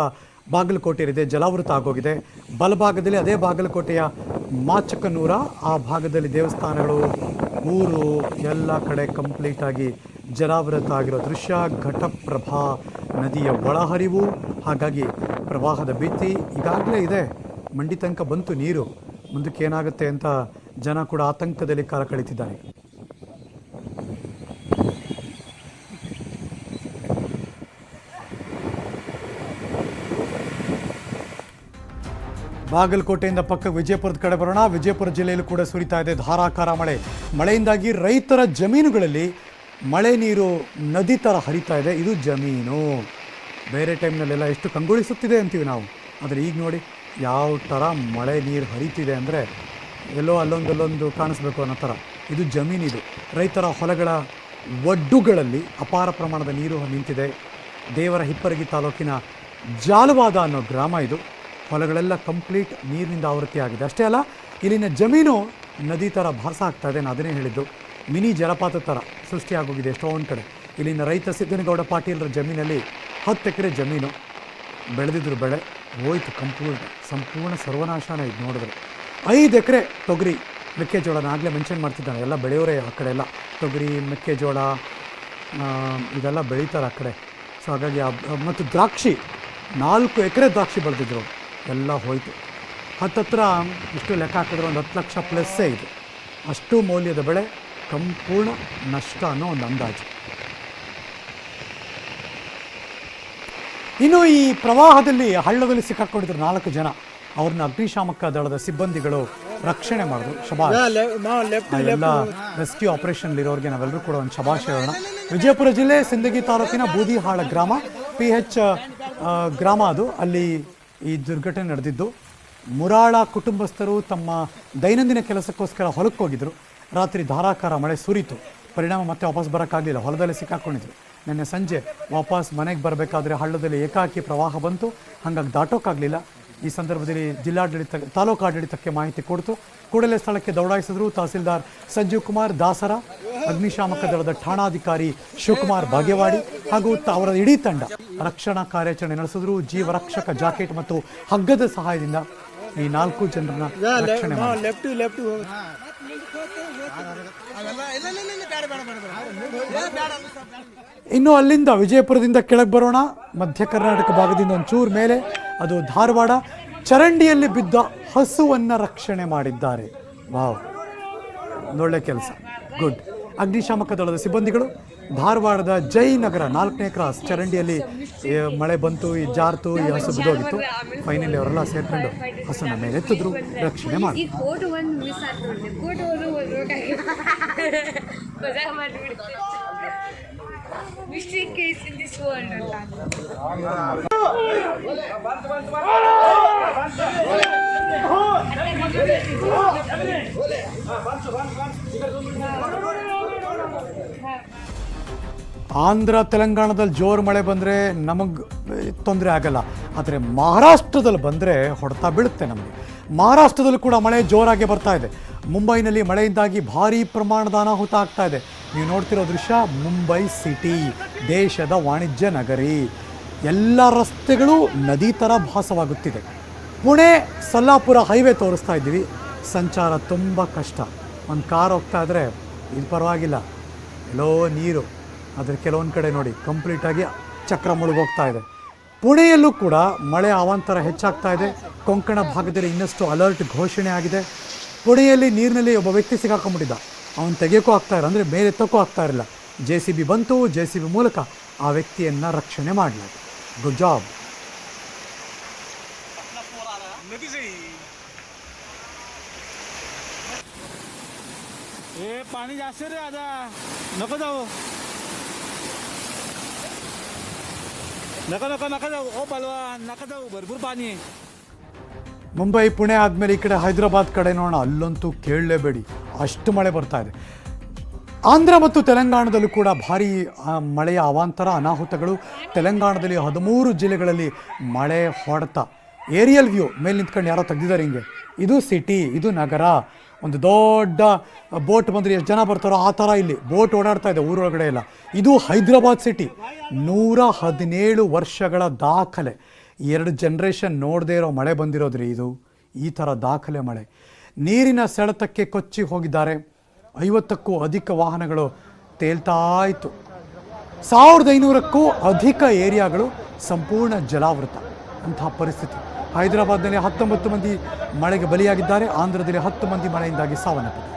ಬಾಗಲಕೋಟೆ ಇದೆ, ಜಲಾವೃತ ಆಗೋಗಿದೆ. ಬಲಭಾಗದಲ್ಲಿ ಅದೇ ಬಾಗಲಕೋಟೆಯ ಮಾಚಕನೂರ, ಆ ಭಾಗದಲ್ಲಿ ದೇವಸ್ಥಾನಗಳು, ಊರು ಎಲ್ಲ ಕಡೆ ಕಂಪ್ಲೀಟ್ ಆಗಿ ಜಲಾವೃತ ಆಗಿರೋ ದೃಶ್ಯ. ಘಟಪ್ರಭಾ ನದಿಯ ಒಳಹರಿವು, ಹಾಗಾಗಿ ಪ್ರವಾಹದ ಭೀತಿ ಈಗಾಗಲೇ ಇದೆ. ಮಂಡಿ ತನಕ ಬಂತು ನೀರು. ಮುಂದಕ್ಕೆ ಏನಾಗುತ್ತೆ ಅಂತ ಜನ ಕೂಡ ಆತಂಕದಲ್ಲಿ ಕಾಲ ಕಳೀತಿದ್ದಾರೆ. ಬಾಗಲಕೋಟೆಯಿಂದ ಪಕ್ಕ ವಿಜಯಪುರದ ಕಡೆ ಬರೋಣ. ವಿಜಯಪುರ ಜಿಲ್ಲೆಯಲ್ಲೂ ಕೂಡ ಸುರಿತಾ ಇದೆ ಧಾರಾಕಾರ ಮಳೆ. ಮಳೆಯಿಂದಾಗಿ ರೈತರ ಜಮೀನುಗಳಲ್ಲಿ ಮಳೆ ನೀರು ನದಿ ಥರ ಹರಿತಾ ಇದೆ. ಇದು ಜಮೀನು. ಬೇರೆ ಟೈಮ್ನಲ್ಲೆಲ್ಲ ಎಷ್ಟು ಕಂಗೊಳಿಸುತ್ತಿದೆ ಅಂತೀವಿ ನಾವು, ಆದರೆ ಈಗ ನೋಡಿ ಯಾವ ಥರ ಮಳೆ ನೀರು ಹರಿತಿದೆ ಅಂದರೆ ಎಲ್ಲೋ ಅಲ್ಲೊಂದು ಕಾಣಿಸ್ಬೇಕು ಅನ್ನೋ ಥರ. ಇದು ಜಮೀನಿದು. ರೈತರ ಹೊಲಗಳ ಒಡ್ಡುಗಳಲ್ಲಿ ಅಪಾರ ಪ್ರಮಾಣದ ನೀರು ನಿಂತಿದೆ. ದೇವರ ಹಿಪ್ಪರಗಿ ತಾಲೂಕಿನ ಜಾಲವಾದ ಅನ್ನೋ ಗ್ರಾಮ ಇದು. ಹೊಲಗಳೆಲ್ಲ ಕಂಪ್ಲೀಟ್ ನೀರಿನಿಂದ ಆವೃತ್ತಿ ಆಗಿದೆ. ಅಷ್ಟೇ ಅಲ್ಲ, ಇಲ್ಲಿನ ಜಮೀನು ನದಿ ಥರ ಭಾಸ ಆಗ್ತಾ ಇದೆ. ನಾನು ಅದನ್ನೇ ಹೇಳಿದ್ದು, ಮಿನಿ ಜಲಪಾತ ಥರ ಸೃಷ್ಟಿಯಾಗೋಗಿದೆ ಎಷ್ಟೋ ಒಂದು ಕಡೆ. ಇಲ್ಲಿನ ರೈತ ಸಿದ್ದನಗೌಡ ಪಾಟೀಲರ ಜಮೀನಲ್ಲಿ 10 ಎಕರೆ ಜಮೀನು. ಬೆಳೆದಿದ್ರು ಬೆಳೆ ಹೋಯ್ತು, ಸಂಪೂರ್ಣ ಸರ್ವನಾಶನ ಇದು ನೋಡಿದ್ರೆ. 5 ಎಕರೆ ತೊಗರಿ, ಮೆಕ್ಕೆಜೋಳ. ನಾನು ಆಗಲೇ ಮೆನ್ಷನ್ ಮಾಡ್ತಿದ್ದಾನೆ, ಎಲ್ಲ ಬೆಳೆಯೋರೆ ಆ ಕಡೆ ಎಲ್ಲ ತೊಗರಿ, ಮೆಕ್ಕೆಜೋಳ ಇದೆಲ್ಲ ಬೆಳೀತಾರೆ ಆ ಕಡೆ. ಸೊ ಹಾಗಾಗಿ ಮತ್ತು ದ್ರಾಕ್ಷಿ, 4 ಎಕರೆ ದ್ರಾಕ್ಷಿ ಬೆಳೆದಿದ್ರು, ಎಲ್ಲ ಹೋಯಿತು. ಹತ್ತತ್ರ ಇಷ್ಟು ಲೆಕ್ಕ ಹಾಕಿದ್ರೆ ಒಂದು 10 ಲಕ್ಷ ಪ್ಲಸ್ಸೇ ಇದೆ. ಅಷ್ಟು ಮೌಲ್ಯದ ಬೆಳೆ ಸಂಪೂರ್ಣ ನಷ್ಟ ಅನ್ನೋ ಒಂದು ಅಂದಾಜು. ಇನ್ನು ಈ ಪ್ರವಾಹದಲ್ಲಿ ಹಳ್ಳದಲ್ಲಿ ಸಿಕ್ಕಾಕೊಂಡಿದ್ರು 4 ಜನ. ಅವ್ರನ್ನ ಅಗ್ನಿಶಾಮಕ ದಳದ ಸಿಬ್ಬಂದಿಗಳು ರಕ್ಷಣೆ ಮಾಡಿದ್ರು. ಶಬಾಷ್. ಎಲ್ಲ ರೆಸ್ಕ್ಯೂ ಆಪರೇಷನ್ ಇರೋರಿಗೆ ನಾವೆಲ್ಲರೂ ಕೂಡ ಒಂದು ಶಬಾಷ್ ಹೇಳೋಣ. ವಿಜಯಪುರ ಜಿಲ್ಲೆ ಸಿಂದಗಿ ತಾಲೂಕಿನ ಬೂದಿಹಾಳ ಗ್ರಾಮ, PH ಗ್ರಾಮ ಅದು. ಅಲ್ಲಿ ಈ ದುರ್ಘಟನೆ ನಡೆದಿದ್ದು. ಮುರಾಳ ಕುಟುಂಬಸ್ಥರು ತಮ್ಮ ದೈನಂದಿನ ಕೆಲಸಕ್ಕೋಸ್ಕರ ಹೊಲಕ್ಕೆ ಹೋಗಿದ್ರು. ರಾತ್ರಿ ಧಾರಾಕಾರ ಮಳೆ ಸುರಿತು. ಪರಿಣಾಮ ಮತ್ತೆ ವಾಪಸ್ ಬರೋಕ್ಕಾಗಲಿಲ್ಲ, ಹೊಲದಲ್ಲಿ ಸಿಕ್ಕಾಕೊಂಡಿದ್ರು. ನಿನ್ನೆ ಸಂಜೆ ವಾಪಸ್ ಮನೆಗೆ ಬರಬೇಕಾದ್ರೆ ಹಳ್ಳದಲ್ಲಿ ಏಕಾಏಕಿ ಪ್ರವಾಹ ಬಂತು, ಹಾಗಾಗಿ ದಾಟೋಕ್ಕಾಗಲಿಲ್ಲ. ಈ ಸಂದರ್ಭದಲ್ಲಿ ತಾಲೂಕು ಆಡಳಿತಕ್ಕೆ ಮಾಹಿತಿ ಕೊಡ್ತು. ಕೂಡಲೇ ಸ್ಥಳಕ್ಕೆ ದೌಡಾಯಿಸಿದ್ರು ತಹಸೀಲ್ದಾರ್ ಸಂಜೀವ್ ಕುಮಾರ್ ದಾಸರ, ಅಗ್ನಿಶಾಮಕ ದಳದ ಠಾಣಾಧಿಕಾರಿ ಶಿವಕುಮಾರ್ ಬಾಗೇವಾಡಿ ಹಾಗೂ ಅವರ ಇಡೀ ತಂಡ ರಕ್ಷಣಾ ಕಾರ್ಯಾಚರಣೆ ನಡೆಸಿದ್ರು. ಜೀವರಕ್ಷಕ ಜಾಕೆಟ್ ಮತ್ತು ಹಗ್ಗದ ಸಹಾಯದಿಂದ ಈ 4 ಜನರನ್ನ ರಕ್ಷಣೆ ಮಾಡಿದ್ರು. ಇನ್ನು ಅಲ್ಲಿಂದ ವಿಜಯಪುರದಿಂದ ಕೆಳಗೆ ಬರೋಣ. ಮಧ್ಯ ಕರ್ನಾಟಕ ಭಾಗದಿಂದ ಒಂಚೂರು ಮೇಲೆ, ಅದು ಧಾರವಾಡ. ಚರಂಡಿಯಲ್ಲಿ ಬಿದ್ದ ಹಸುವನ್ನು ರಕ್ಷಣೆ ಮಾಡಿದ್ದಾರೆ. ವಾವ್, ಒಳ್ಳೆ ಕೆಲಸ, ಗುಡ್. ಅಗ್ನಿಶಾಮಕ ದಳದ ಸಿಬ್ಬಂದಿಗಳು ಧಾರವಾಡದ ಜಯನಗರ 4ನೇ ಕ್ರಾಸ್ ಚರಂಡಿಯಲ್ಲಿ ಮಳೆ ಬಂತು, ಈ ಜಾರ್ತು, ಈ ಹಸು ಬಿದ್ದೋಗಿತ್ತು. ಫೈನಲಿ ಅವರೆಲ್ಲ ಸೇರ್ಕೊಂಡು ಹಸುನ ಮೇಲೆ ಎತ್ತಿದ್ರು, ರಕ್ಷಣೆ ಮಾಡಿ. ಆಂಧ್ರ ತೆಲಂಗಾಣದಲ್ಲಿ ಜೋರು ಮಳೆ ಬಂದರೆ ನಮಗೆ ತೊಂದರೆ ಆಗಲ್ಲ, ಆದರೆ ಮಹಾರಾಷ್ಟ್ರದಲ್ಲಿ ಬಂದರೆ ಹೊಡೆತ ಬೀಳುತ್ತೆ ನಮಗೆ. ಮಹಾರಾಷ್ಟ್ರದಲ್ಲೂ ಕೂಡ ಮಳೆ ಜೋರಾಗಿ ಬರ್ತಾ ಇದೆ. ಮುಂಬೈನಲ್ಲಿ ಮಳೆಯಿಂದಾಗಿ ಭಾರೀ ಪ್ರಮಾಣದ ಅನಾಹುತ ಆಗ್ತಾ ಇದೆ. ನೀವು ನೋಡ್ತಿರೋ ದೃಶ್ಯ ಮುಂಬೈ ಸಿಟಿ, ದೇಶದ ವಾಣಿಜ್ಯ ನಗರಿ. ಎಲ್ಲ ರಸ್ತೆಗಳು ನದಿ ಥರ ಭಾಸವಾಗುತ್ತಿದೆ. ಪುಣೆ ಸೊಲ್ಲಾಪುರ ಹೈವೇ ತೋರಿಸ್ತಾ ಇದ್ದೀವಿ. ಸಂಚಾರ ತುಂಬ ಕಷ್ಟ. ಒಂದು ಕಾರ್ ಹೋಗ್ತಾ ಇದ್ದರೆ ಇದು ಪರವಾಗಿಲ್ಲ, ಎಲ್ಲೋ ನೀರು. ಆದರೆ ಕೆಲವೊಂದು ಕಡೆ ನೋಡಿ ಕಂಪ್ಲೀಟಾಗಿ ಚಕ್ರ ಮುಳುಗೋಗ್ತಾ ಇದೆ. ಪುಣೆಯಲ್ಲೂ ಕೂಡ ಮಳೆ ಅವಾಂತರ ಹೆಚ್ಚಾಗ್ತಾ ಇದೆ. ಕೊಂಕಣ ಭಾಗದಲ್ಲಿ ಇನ್ನಷ್ಟು ಅಲರ್ಟ್ ಘೋಷಣೆ ಆಗಿದೆ. ಪುಣೆಯಲ್ಲಿ ನೀರಿನಲ್ಲಿ ಒಬ್ಬ ವ್ಯಕ್ತಿ ಸಿಗಾಕೊಂಡ್ಬಿಟ್ಟಿದ್ದ, ಅವನು ತೆಗೆಯೋಕ್ಕೂ ಆಗ್ತಾ ಇಲ್ಲ, ಅಂದರೆ ಮೇಲೆ ಎತ್ತೋಕ್ಕೂ ಆಗ್ತಾ ಇರಲಿಲ್ಲ. JCB ಬಂತು, JCB ಮೂಲಕ ಆ ವ್ಯಕ್ತಿಯನ್ನು ರಕ್ಷಣೆ ಮಾಡಲಾಗಿದೆ. Good job. पाणी जास्त रे आता नको जाऊ नका जाऊ ओ बलवा नका जाऊ भरपूर पाणी आहे ಮುಂಬೈ ಪುಣೆ ಆದಮೇಲೆ ಈ ಕಡೆ ಹೈದರಾಬಾದ್ ಕಡೆ ನೋಡೋಣ, ಅಲ್ಲಂತೂ ಕೇಳಲೇಬೇಡಿ, ಅಷ್ಟು ಮಳೆ ಬರ್ತಾ ಇದೆ. ಆಂಧ್ರ ಮತ್ತು ತೆಲಂಗಾಣದಲ್ಲೂ ಕೂಡ ಭಾರೀ ಮಳೆಯ ಅವಾಂತರ, ಅನಾಹುತಗಳು. ತೆಲಂಗಾಣದಲ್ಲಿ 13 ಜಿಲ್ಲೆಗಳಲ್ಲಿ ಮಳೆ ಹೊಡೆತ. ಏರಿಯಲ್ ವ್ಯೂ ಮೇಲೆ ನಿಂತ್ಕೊಂಡು ಯಾರೋ ತೆಗ್ದಿದ್ದಾರೆ ಹಿಂಗೆ. ಇದು ಸಿಟಿ, ಇದು ನಗರ. ಒಂದು ದೊಡ್ಡ ಬೋಟ್ ಬಂದರೆ ಎಷ್ಟು ಜನ ಬರ್ತಾರೋ ಆ ಥರ ಇಲ್ಲಿ ಬೋಟ್ ಓಡಾಡ್ತಾ ಇದೆ ಊರೊಳಗಡೆ ಎಲ್ಲ. ಇದು ಹೈದರಾಬಾದ್ ಸಿಟಿ. 117 ವರ್ಷಗಳ ದಾಖಲೆ, 2 ಜನರೇಷನ್ ನೋಡದೇ ಇರೋ ಮಳೆ ಬಂದಿರೋದ್ರಿ ಇದು. ಈ ಥರ ದಾಖಲೆ ಮಳೆ. ನೀರಿನ ಸೆಳೆತಕ್ಕೆ ಕೊಚ್ಚಿ ಹೋಗಿದ್ದಾರೆ. 50ಕ್ಕೂ ಅಧಿಕ ವಾಹನಗಳು ತೇಲ್ತಾ ಇತ್ತು. 1500ಕ್ಕೂ ಅಧಿಕ ಏರಿಯಾಗಳು ಸಂಪೂರ್ಣ ಜಲಾವೃತ. ಅಂತಹ ಪರಿಸ್ಥಿತಿ. ಹೈದರಾಬಾದ್ನಲ್ಲಿ 19 ಮಂದಿ ಮಳೆಗೆ ಬಲಿಯಾಗಿದ್ದಾರೆ. ಆಂಧ್ರದಲ್ಲಿ 10 ಮಂದಿ ಮಳೆಯಿಂದಾಗಿ ಸಾವನ್ನಪ್ಪಿದ್ದಾರೆ.